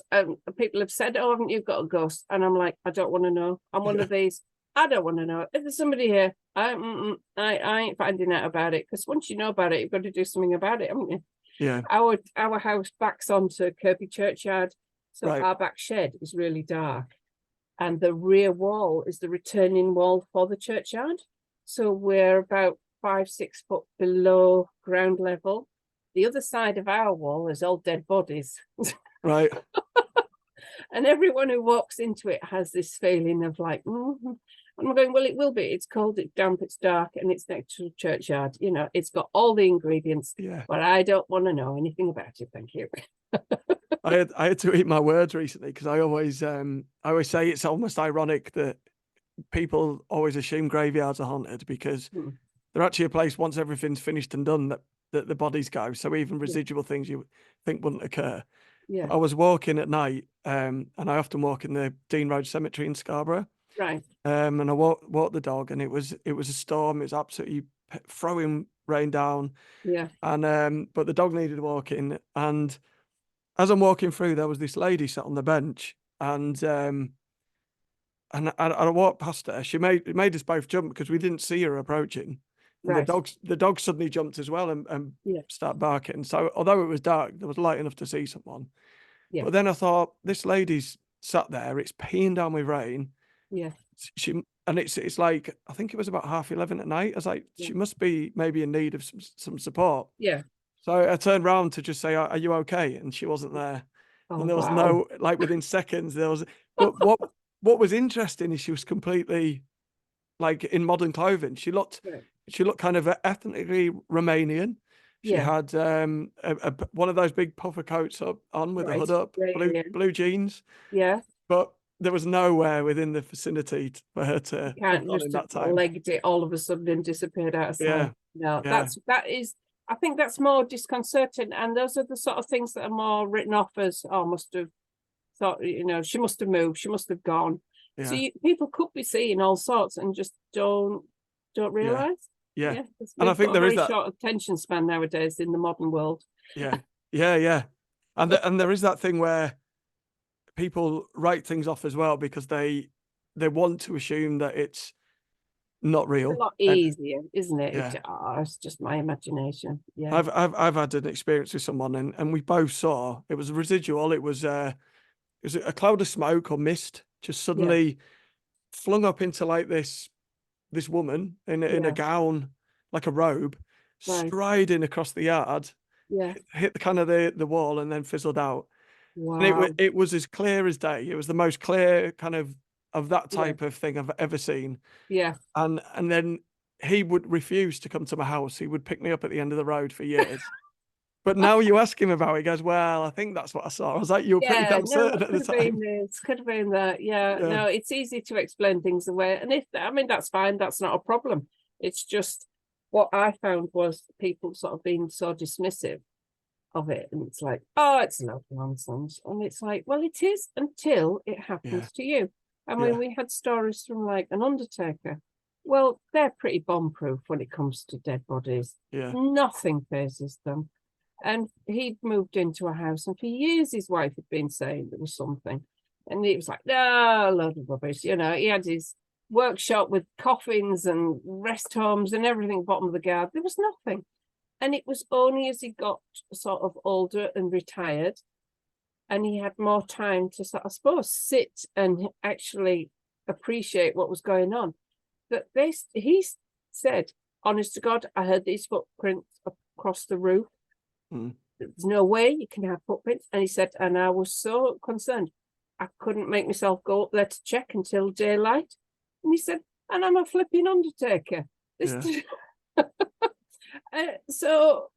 people have said, oh, haven't you got a ghost? And I'm like, I don't want to know. I'm one of these. I don't want to know. If there's somebody here, I ain't finding out about it, because once you know about it, you've got to do something about it, haven't you? Yeah. Our house backs onto Kirby churchyard, so our back shed is really dark, and the rear wall is the returning wall for the churchyard. So we're about 5-6 foot below ground level. The other side of our wall is all dead bodies. Right. And everyone who walks into it has this feeling of like, and I'm going, well, it will be. It's cold, it's damp, it's dark, and it's next to the churchyard. You know, it's got all the ingredients. Yeah. But I don't want to know anything about it. Thank you. I had to eat my words recently, because I always say it's almost ironic that people always assume graveyards are haunted, because they're actually a place, once everything's finished and done, that the bodies go. So even residual things you think wouldn't occur. Yeah. I was walking at night, and I often walk in the Dean Road Cemetery in Scarborough. Right. And I walked the dog, and it was a storm. It was absolutely throwing rain down. Yeah. And but the dog needed walking, and as I'm walking through, there was this lady sat on the bench, and I walked past her. She made us both jump, because we didn't see her approaching. And the dog suddenly jumped as well, and started barking. So although it was dark, there was light enough to see someone. Yeah. But then I thought, this lady's sat there, it's peeing down with rain. Yeah. It's like, I think it was about 11:30 at night. I was like, she must be maybe in need of some support. Yeah. So I turned around to just say, are you okay? And she wasn't there. And there was no, like, within seconds there was, but what was interesting is she was completely like in modern clothing. She looked kind of ethnically Romanian. She had one of those big puffer coats on with the hood up, blue jeans. Yeah. But there was nowhere within the vicinity for her to have legged it all of a sudden and disappeared out of sight. No, that is, I think that's more disconcerting. And those are the sort of things that are more written off as, oh, must have thought, you know, she must have moved, she must have gone. Yeah. So people could be seeing all sorts and just don't realise. Yeah. And I We've think got a there is very that. short attention span nowadays in the modern world. Yeah. Yeah. Yeah. And there is that thing where people write things off as well because they want to assume that it's not It's a real. lot And easier, isn't it? yeah, It's just my imagination. Yeah. I've had an experience with someone, and we both saw it was a residual. It was a cloud of smoke or mist just Yeah. suddenly flung up into like this woman in a Yeah. gown, like a robe, Right. striding across the yard, Yeah. hit the kind of the wall, and then fizzled out. And Wow. it was as clear as day. It was the most clear kind of that Yeah. type of thing I've ever seen. Yeah. And then he would refuse to come to my house. He would pick me up at the end of the road for years. But now you ask him about it, he goes, "Well, I think that's what I saw." I was like, "You were pretty Yeah, damn no, certain it at the could have been time." this, could have been that. Yeah, Yeah, no, it's easy to explain things away. And I mean, that's fine, that's not a problem. It's just what I found was people sort of being so dismissive of it. And it's like, oh, it's a load of nonsense. And it's like, well, it is until it yeah, happens to you. I mean, yeah, we had stories from like an undertaker. Well, they're pretty bomb-proof when it comes to dead bodies. yeah, Nothing phases them. And he'd moved into a house, and for years his wife had been saying there was something. And he was like, no, a load of rubbish. You know, he had his workshop with coffins and rest homes and everything bottom of the garden. There was nothing. And it was only as he got sort of older and retired, and he had more time to sort of, I suppose, sit and actually appreciate what was going on, that he said, honest to God, I heard these footprints across the roof. mm, There's no way you can have footprints. And he said, and I was so concerned, I couldn't make myself go up there to check until daylight. And he said, and I'm a flipping undertaker. This yeah, so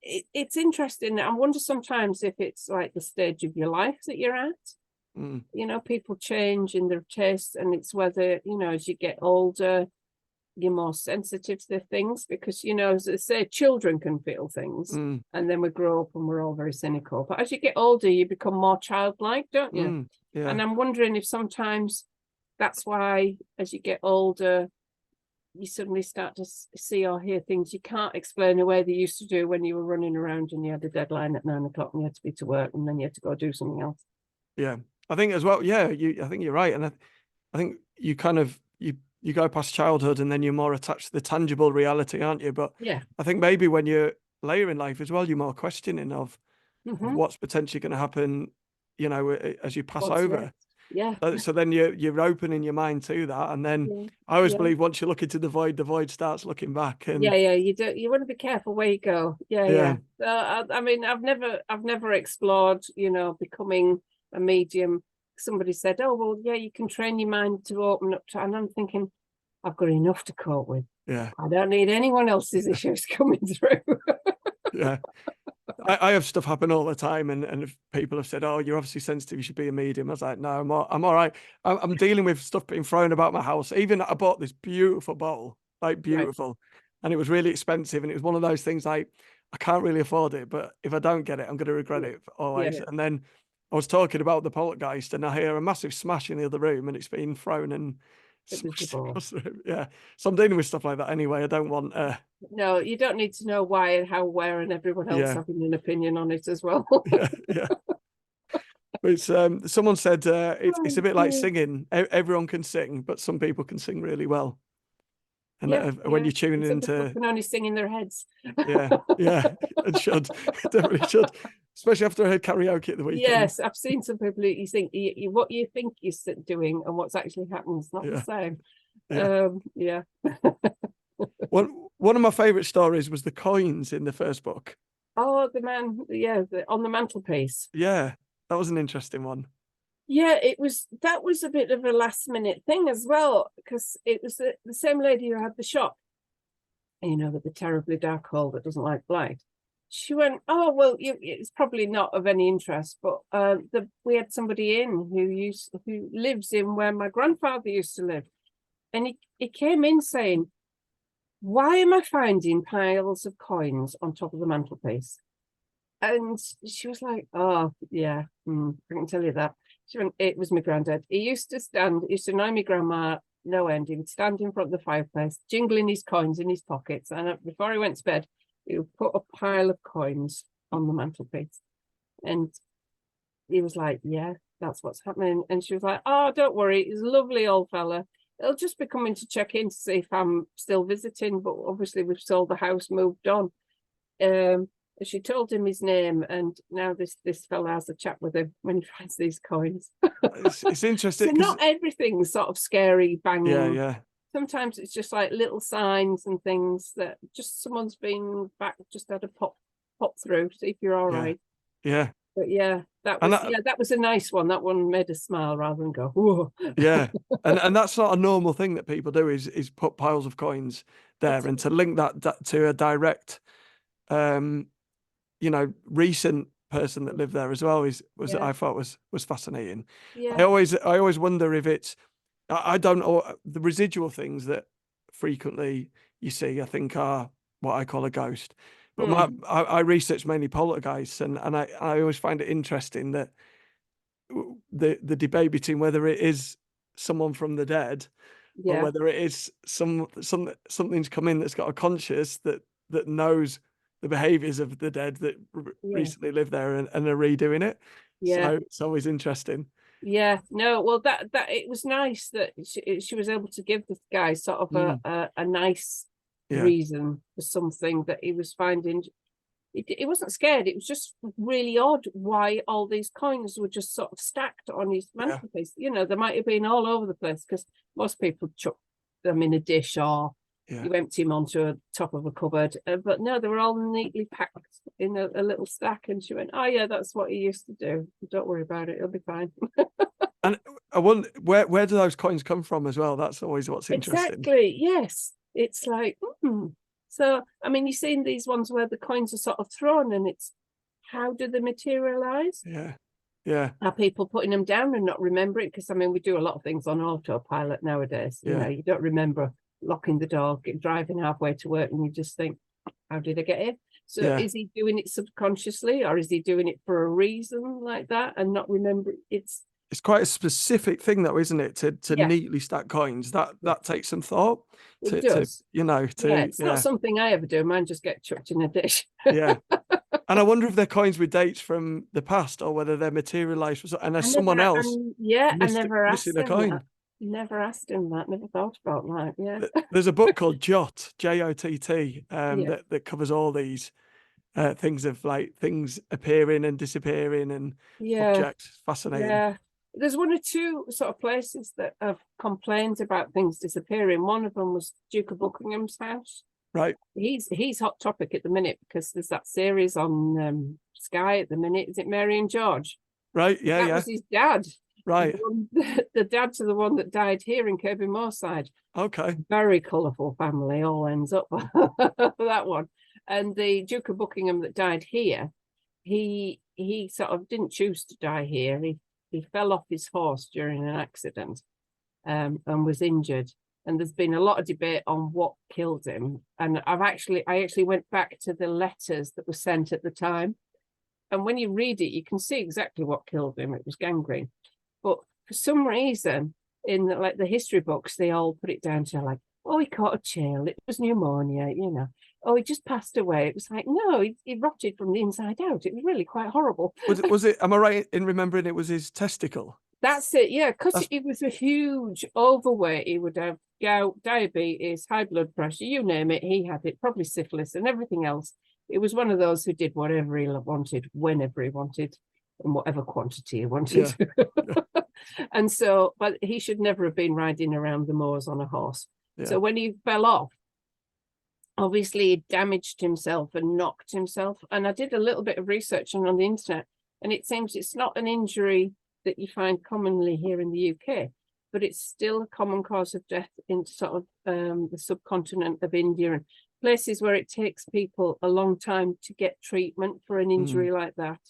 it's interesting. I wonder sometimes if it's like the stage of your life that you're at. mm, You know, people change in their tastes, and it's whether, you know, as you get older, you're more sensitive to things, because, you know, as I say, children can feel things, mm, and then we grow up and we're all very cynical. But as you get older, you become more childlike, don't you? yeah, And I'm wondering if sometimes that's why, as you get older, you suddenly start to see or hear things you can't explain away they used to do when you were running around and you had a deadline at 9 o'clock and you had to be to work and then you had to go do something else. yeah. I think as well. Yeah, I think you're right, and I think you kind of you go past childhood and then you're more attached to the tangible reality, aren't you? But Yeah. I think maybe when you're later in life as well, you're more questioning of what's potentially going to happen, you know, as you pass What's over. next? Yeah. So then you're opening your mind to that, and then Yeah. I always Yeah. believe once you look into the void starts looking back. And Yeah, you want to be careful where you go. Yeah, yeah, yeah. I mean, I've never explored, you know, becoming a medium. Somebody said, oh, well, yeah, you can train your mind to open up to, and I'm thinking, I've got enough to cope with. yeah, I don't need anyone else's issues coming through. yeah. I have stuff happen all the time, and if people have said, "Oh, you're obviously sensitive. You should be a medium." I was like, "No, I'm all right. I'm dealing with stuff being thrown about my house. Even I bought this beautiful bowl, like Right. beautiful, and it was really expensive. And it was one of those things like I can't really afford it, but if I don't get it, I'm going to regret Yeah. it always." Yeah. And then I was talking about the poltergeist, and I hear a massive smash in the other room, and it's been thrown and It was the smashed ball. across the room. Yeah, so I'm dealing with stuff like that anyway. I don't want. No, you don't need to know why and how, where, and everyone else Yeah, having an opinion on it as well. yeah, yeah. It's someone said it's a bit like singing. Everyone can sing, but some people can sing really well. And Yeah, when yeah. you're tuning And some people into can only sing in their heads. yeah, yeah, and should definitely should, especially after I heard karaoke at the weekend. Yes, I've seen some people who you think what you think you're doing and what's actually happening is not the Yeah, same. yeah. Yeah. One of my favourite stories was the coins in the first book. Oh, the man, yeah, on the mantelpiece. Yeah, that was an interesting one. Yeah, that was a bit of a last minute thing as well, because it was the same lady who had the shop, you know, with the terribly dark hole that doesn't like light. She went, oh, well, it's probably not of any interest, but we had somebody in who lives in where my grandfather used to live. And he came in saying, why am I finding piles of coins on top of the mantelpiece? And she was like, oh, yeah, I can tell you that. She went, it was my granddad. He used to annoy my grandma no end. He would stand in front of the fireplace, jingling his coins in his pockets. And before he went to bed, he would put a pile of coins on the mantelpiece. And he was like, yeah, that's what's happening. And she was like, oh, don't worry. He's a lovely old fella. He'll just be coming to check in to see if I'm still visiting. But obviously we've sold the house, moved on. She told him his name, and now this fella has a chat with him when he finds these coins. It's interesting. So not everything's sort of scary, banging. Yeah. Sometimes it's just like little signs and things that just someone's been back, just had a pop through, see if you're all right. Yeah. But yeah, that was a nice one. That one made us smile rather than go, whoa. Yeah. And that's not a normal thing that people do, is put piles of coins there. And to link that to a direct recent person that lived there as well I thought was fascinating. Yeah. I always wonder if it's, I don't know, the residual things that frequently you see, I think, are what I call a ghost. But I research mainly poltergeists, and I always find it interesting that the debate between whether it is someone from the dead or whether it is something's come in that's got a conscious that knows the behaviors of the dead that recently lived there and are redoing it. So it's always interesting. Yeah, no, well, that it was nice that she was able to give this guy sort of a nice reason for something that he was finding. He wasn't scared. It was just really odd why all these coins were just sort of stacked on his mantelpiece. You know, they might have been all over the place, because most people chuck them in a dish, or you empty them onto a top of a cupboard. But no, they were all neatly packed in a little stack. And she went, oh yeah, that's what he used to do. Don't worry about it. It'll be fine. And I wonder, where do those coins come from as well? That's always what's interesting. Exactly. Yes. It's like, So, I mean, you've seen these ones where the coins are sort of thrown, and it's, how do they materialize? Yeah. Are people putting them down and not remembering? Because, I mean, we do a lot of things on autopilot nowadays. You know, you don't remember locking the door, driving halfway to work, and you just think, how did I get here? So is he doing it subconsciously, or is he doing it for a reason like that and not remembering? It's quite a specific thing, though, isn't it? To neatly stack coins. That takes some thought. It does. It's not something I ever do. Mine just get chucked in a dish. Yeah. And I wonder if they're coins with dates from the past, or whether they're materialized and there's someone else. I never asked him a coin. that. Never asked him that. Never thought about that. Yeah. There's a book called Jott, Jott, that covers all these things of like things appearing and disappearing and objects. Fascinating. Yeah. There's one or two sort of places that have complained about things disappearing. One of them was Duke of Buckingham's house. Right. He's hot topic at the minute, because there's that series on Sky at the minute. Is it Mary and George? Right. Yeah. That was his dad. Right. The dad to the one that died here in Kirkbymoorside. Okay. Very colourful family, all ends up that one. And the Duke of Buckingham that died here, he sort of didn't choose to die here. He fell off his horse during an accident and was injured. And there's been a lot of debate on what killed him. And I actually went back to the letters that were sent at the time. And when you read it, you can see exactly what killed him. It was gangrene. But for some reason, in the history books, they all put it down to like, oh, he caught a chill. It was pneumonia, you know. Oh, he just passed away. It was like, no, he rotted from the inside out. It was really quite horrible. Was it? Am I right in remembering it was his testicle? That's it, yeah, because he was a huge overweight. He would have gout, diabetes, high blood pressure, you name it. He had it, probably syphilis and everything else. It was one of those who did whatever he wanted, whenever he wanted, and whatever quantity he wanted. Yeah. And so, but he should never have been riding around the moors on a horse. Yeah. So when he fell off, obviously he damaged himself and knocked himself. And I did a little bit of research on the internet, and it seems it's not an injury that you find commonly here in the UK, but it's still a common cause of death in sort of the subcontinent of India and places where it takes people a long time to get treatment for an injury like that.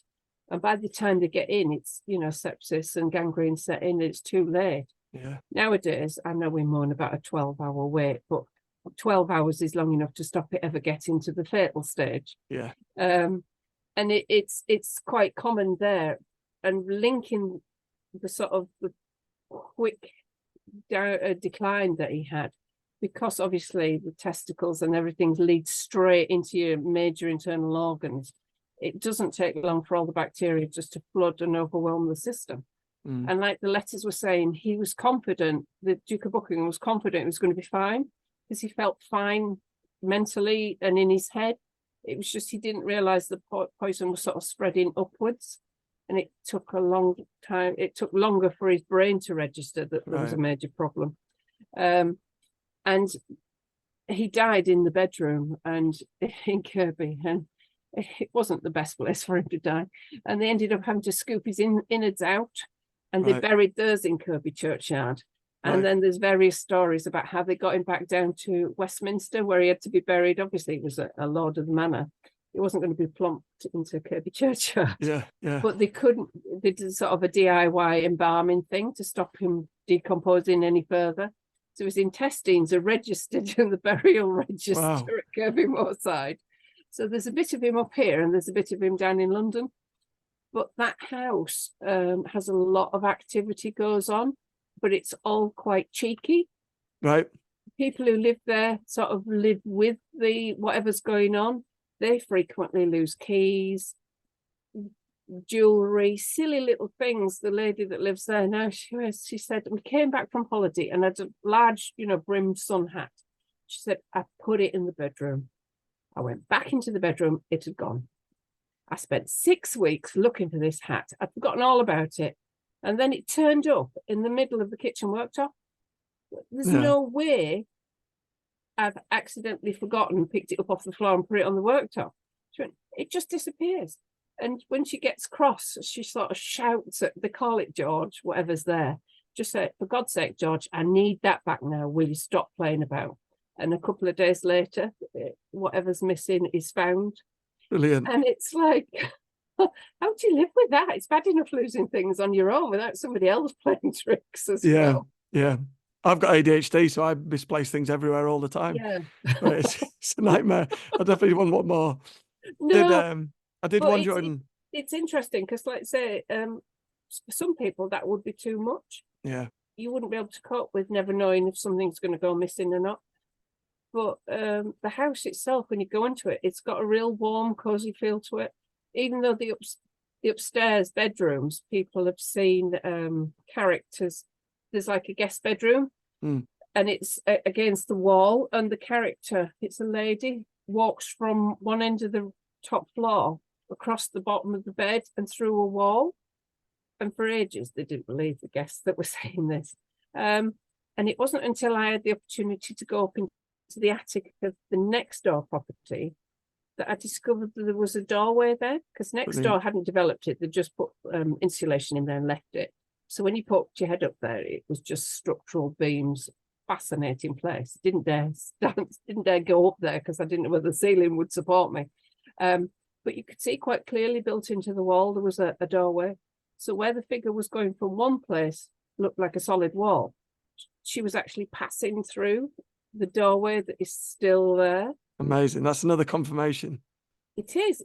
And by the time they get in, it's, you know, sepsis and gangrene set in, it's too late. Yeah. Nowadays, I know we moan about a 12-hour wait, but 12 hours is long enough to stop it ever getting to the fatal stage. Yeah. And it's quite common there. And linking the sort of the quick decline that he had, because obviously the testicles and everything leads straight into your major internal organs. It doesn't take long for all the bacteria just to flood and overwhelm the system. And like the letters were saying, he was confident, the Duke of Buckingham was confident it was going to be fine, because he felt fine mentally and in his head. It was just he didn't realise the poison was sort of spreading upwards, and it took a long time. It took longer for his brain to register that there was a major problem. And he died in the bedroom and in Kirkby, and it wasn't the best place for him to die. And they ended up having to scoop his innards out, and they buried theirs in Kirkby churchyard. And then there's various stories about how they got him back down to Westminster, where he had to be buried. Obviously, he was a lord of the manor. He wasn't going to be plumped into Kirkby churchyard. But they couldn't. They did sort of a DIY embalming thing to stop him decomposing any further. So his intestines are registered in the burial register at Kirkybymoorside. So there's a bit of him up here and there's a bit of him down in London. But that house has a lot of activity goes on, but it's all quite cheeky. Right. People who live there sort of live with the whatever's going on. They frequently lose keys, jewelry, silly little things. The lady that lives there now, she said, we came back from holiday and had a large, brimmed sun hat. She said, I put it in the bedroom. I went back into the bedroom, it had gone. I spent 6 weeks looking for this hat. I'd forgotten all about it. And then it turned up in the middle of the kitchen worktop. There's no way I've accidentally forgotten, picked it up off the floor and put it on the worktop. She went, it just disappears. And when she gets cross, she sort of shouts at, they call it George, whatever's there. Just say, for God's sake, George, I need that back now. Will you stop playing about? And a couple of days later, whatever's missing is found. Brilliant. And it's like, how do you live with that? It's bad enough losing things on your own without somebody else playing tricks as well. Yeah. I've got ADHD, so I misplace things everywhere all the time. Yeah. But it's a nightmare. I definitely want one more. No, I did wonder. It's interesting because, like say, for some people that would be too much. Yeah. You wouldn't be able to cope with never knowing if something's going to go missing or not. But the house itself, when you go into it, it's got a real warm, cozy feel to it. Even though the upstairs bedrooms, people have seen characters. There's like a guest bedroom, and it's against the wall, and the character, it's a lady, walks from one end of the top floor across the bottom of the bed and through a wall. And for ages, they didn't believe the guests that were saying this. And it wasn't until I had the opportunity to go up into the attic of the next door property that I discovered that there was a doorway there, because next door hadn't developed it. They just put insulation in there and left it. So when you poked your head up there, it was just structural beams, fascinating place. Didn't dare go up there because I didn't know whether the ceiling would support me. But you could see quite clearly built into the wall, there was a doorway. So where the figure was going from one place looked like a solid wall. She was actually passing through the doorway that is still there. Amazing. That's another confirmation. It is.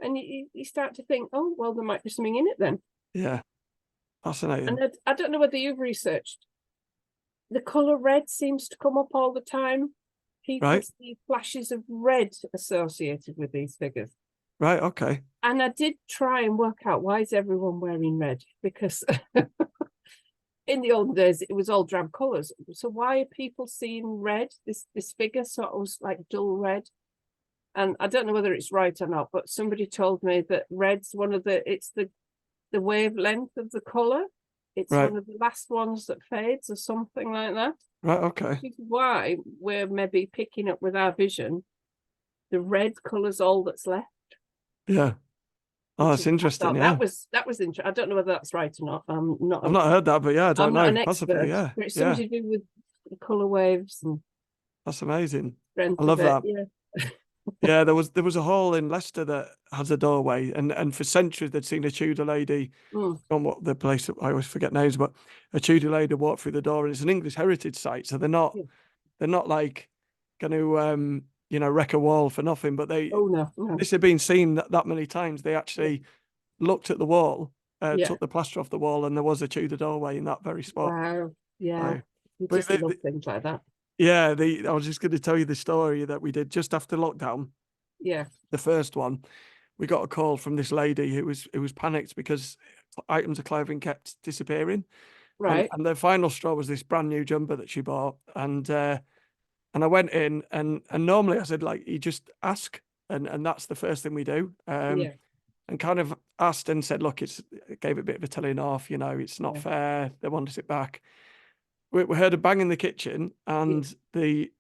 And you start to think, oh, well, there might be something in it then. Yeah. Fascinating. And I don't know whether you've researched. The colour red seems to come up all the time. People see flashes of red associated with these figures. Right, okay. And I did try and work out, why is everyone wearing red? Because in the old days, it was all drab colours. So why are people seeing red? This figure sort of was like dull red. And I don't know whether it's right or not, but somebody told me that red's it's the wavelength of the colour. It's one of the last ones that fades or something like that. Right, okay. Which is why we're maybe picking up with our vision, the red colour's all that's left. Yeah. Oh, that's interesting. Yeah. That was interesting. I don't know whether that's right or not. I've not heard that, but yeah, I don't know. I'm not an Possibly, expert, yeah. but it's something to do with colour waves and that's amazing. I love that. Yeah. Yeah, there was a hall in Leicester that has a doorway, and for centuries they'd seen a Tudor lady on what the place, I always forget names, but a Tudor lady walk through the door, and it's an English heritage site, so they're not like going to wreck a wall for nothing, but this had been seen that many times. They actually looked at the wall, took the plaster off the wall, and there was a Tudor doorway in that very spot. Wow. Yeah. You But just love things like that. yeah, I was just going to tell you the story that we did just after lockdown. Yeah. The first one, we got a call from this lady who was panicked because items of clothing kept disappearing. Right. And the final straw was this brand new jumper that she bought. And I went in and normally I said, like, you just ask, and that's the first thing we do. Yeah. And kind of asked and said, look, it gave it a bit of a telling off, it's not Yeah. fair. They wanted it back. We heard a bang in the kitchen, and a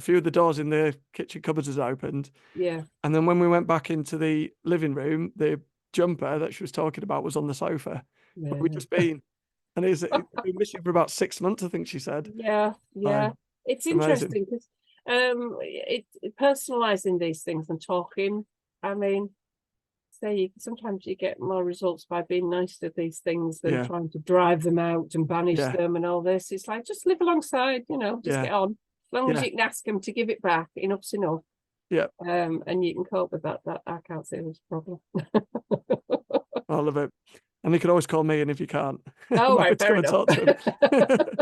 few of the doors in the kitchen cupboards has opened. Yeah. And then when we went back into the living room, the jumper that she was talking about was on the sofa. Yeah. We'd just been, and it's been missing for about 6 months, I think she said. Yeah. Yeah. So, It's amazing. interesting because personalizing these things and talking. I mean, sometimes you get more results by being nice to these things than Yeah. trying to drive them out and banish Yeah. them and all this. It's like, just live alongside, just Yeah. get on. As long as Yeah. you can ask them to give it back, enough's enough. Yeah. And you can cope with that. That I can't say was a problem. I love it. And you can always call me in if you can't. Oh, I'm happy right, to fair come and enough. talk to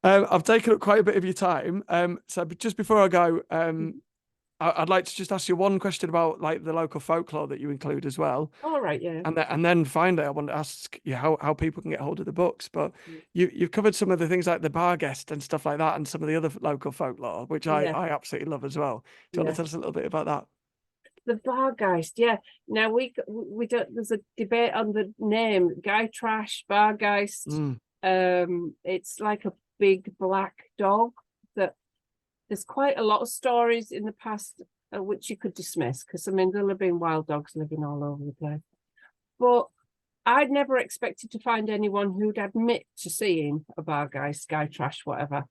him. I've taken up quite a bit of your time. So just before I go, I'd like to just ask you one question about like the local folklore that you include as well. All right, yeah. And then finally, I want to ask you how people can get hold of the books. But you've covered some of the things like the bar guest and stuff like that, and some of the other local folklore, which I absolutely love as well. Do you want to tell us a little bit about that? The Bargeist, yeah. Now we don't. There's a debate on the name, Guy Trash, Bargeist. It's like a big black dog that there's quite a lot of stories in the past which you could dismiss, because I mean there'll have been wild dogs living all over the place. But I'd never expected to find anyone who'd admit to seeing a Bargeist, Guy Trash, whatever.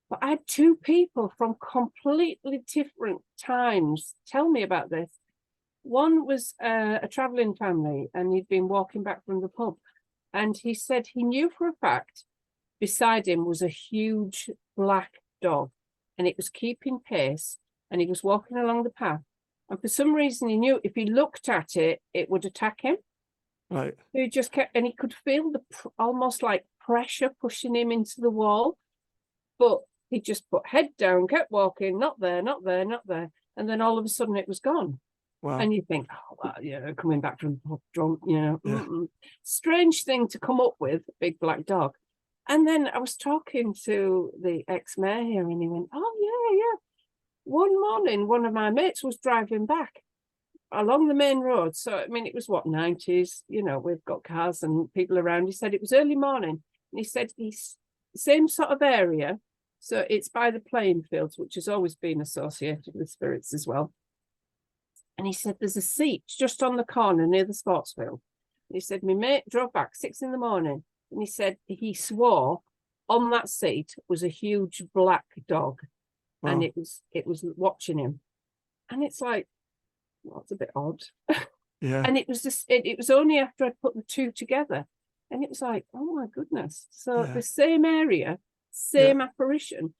But I had two people from completely different times tell me about this. One was a travelling family, and he'd been walking back from the pub, and he said he knew for a fact beside him was a huge black dog, and it was keeping pace, and he was walking along the path, and for some reason he knew if he looked at it, it would attack him. Right. So he just kept, and he could feel the almost like pressure pushing him into the wall, but he just put head down, kept walking, not there, not there, not there, and then all of a sudden it was gone. Wow. And you think, oh, well, coming back from drunk, strange thing to come up with, big black dog. And then I was talking to the ex-mayor here, and he went, oh, yeah. One morning, one of my mates was driving back along the main road. So, I mean, it was 90s, we've got cars and people around. He said it was early morning. And he said he's same sort of area. So it's by the playing fields, which has always been associated with spirits as well. And he said there's a seat just on the corner near the sports field. And he said my mate drove back 6 a.m. And he said he swore on that seat was a huge black dog. Wow. And it was watching him. And it's like, well, it's a bit odd. Yeah. And it was just it was only after I put the two together, and it was like, oh my goodness. So the same area, same apparition.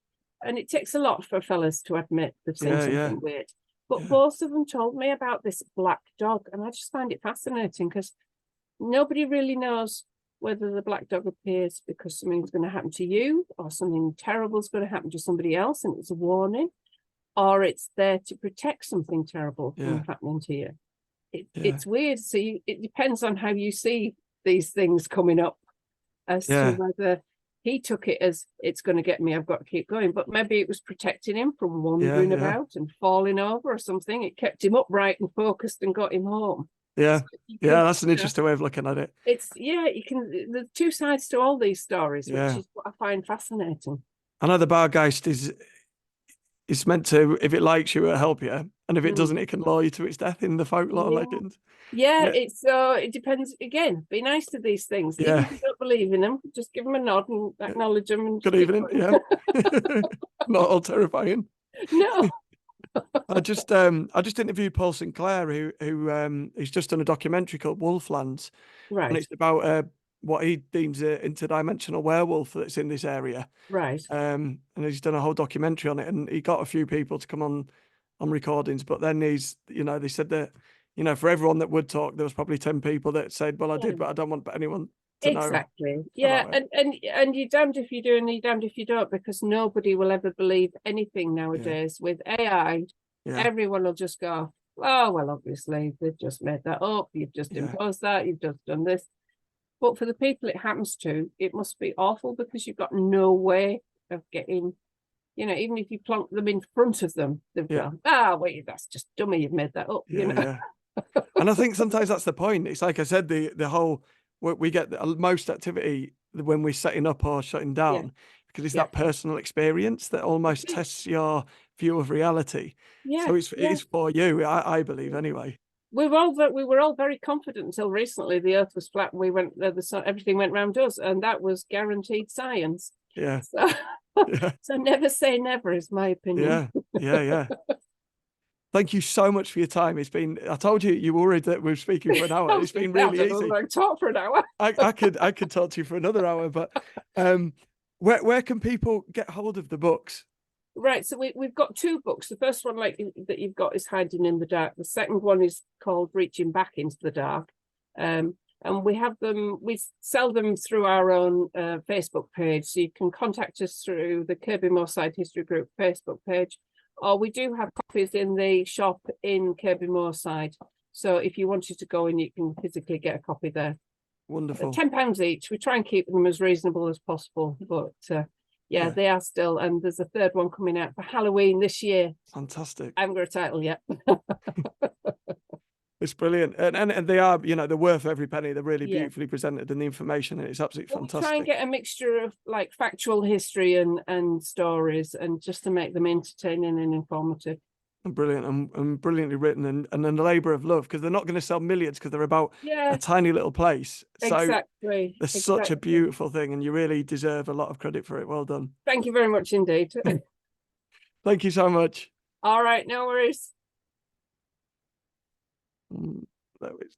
And it takes a lot for fellas to admit they've seen something weird. But both of them told me about this black dog, and I just find it fascinating because nobody really knows whether the black dog appears because something's going to happen to you, or something terrible is going to happen to somebody else and it's a warning, or it's there to protect something terrible from happening to you. It's weird. So it depends on how you see these things coming up as to whether he took it as it's going to get me, I've got to keep going. But maybe it was protecting him from wandering about and falling over or something. It kept him upright and focused and got him home. Yeah. So that's an interesting way of looking at it. It's, you can, there's two sides to all these stories, which is what I find fascinating. I know the Bargeist is meant to, if it likes you, it'll help you. And if it doesn't, it can lure you to its death in the folklore legend. Yeah, it's it depends. Again, be nice to these things. Even if you don't believe in them, just give them a nod and acknowledge them. And good evening. Yeah. Not all terrifying. No. I just interviewed Paul Sinclair, who he's just done a documentary called Wolflands. Right. And it's about what he deems an interdimensional werewolf that's in this area. Right. And he's done a whole documentary on it, and he got a few people to come on recordings, but then they said that, for everyone that would talk, there was probably 10 people that said, well, I did, but I don't want anyone to know Exactly. Yeah, about it. and you're damned if you do and you're damned if you don't, because nobody will ever believe anything nowadays. With AI, Yeah, everyone will just go, oh well, obviously they've just made that up, you've just yeah, imposed that, you've just done this. But for the people it happens to, it must be awful, because you've got no way of getting, you know, even if you plonk them in front of them, they've yeah, gone, ah, wait, that's just dummy, you've made that up, you yeah, know. yeah. And I think sometimes that's the point. It's like I said, the whole we get most activity when we're setting up or shutting Yeah, down, because it's yeah, that personal experience that it almost is. tests your view of reality. Yeah, So it yeah. is for you, I believe anyway. We were all very confident until recently. The Earth was flat. And we went the sun, everything went round us, and that was guaranteed science. Yeah, So, yeah, so never say never is my opinion. yeah, yeah, yeah. Thank you so much for your time. It's been, I told you, you were worried that we were speaking for an hour. It's been I really don't know easy. whether I can talk for an hour. I could talk to you for another hour, but where can people get hold of the books? Right, so we've got two books. The first one, like that you've got, is Hiding in the Dark. The second one is called Reaching Back into the Dark. And we have them, we sell them through our own Facebook page. So you can contact us through the Kirkbymoorside History Group Facebook page, or we do have copies in the shop in Kirkbymoorside. So if you wanted to go in, you can physically get a copy there. Wonderful. £10 each. We try and keep them as reasonable as possible, but yeah, they are still, and there's a third one coming out for Halloween this year. Fantastic. I haven't got a title yet. It's brilliant. And they are, you know, they're worth every penny. They're really Yeah. beautifully presented, and the information, and it's absolutely Well, we try and fantastic. get a mixture of like factual history and stories, and just to make them entertaining and informative. And brilliant, and brilliantly written, and a labour of love, because they're not going to sell millions, because they're about Yeah, a tiny little place. So exactly. they're such a beautiful thing, and you really deserve a lot of credit for it. Well done. Thank you very much indeed. Thank you so much. All right, no worries. That was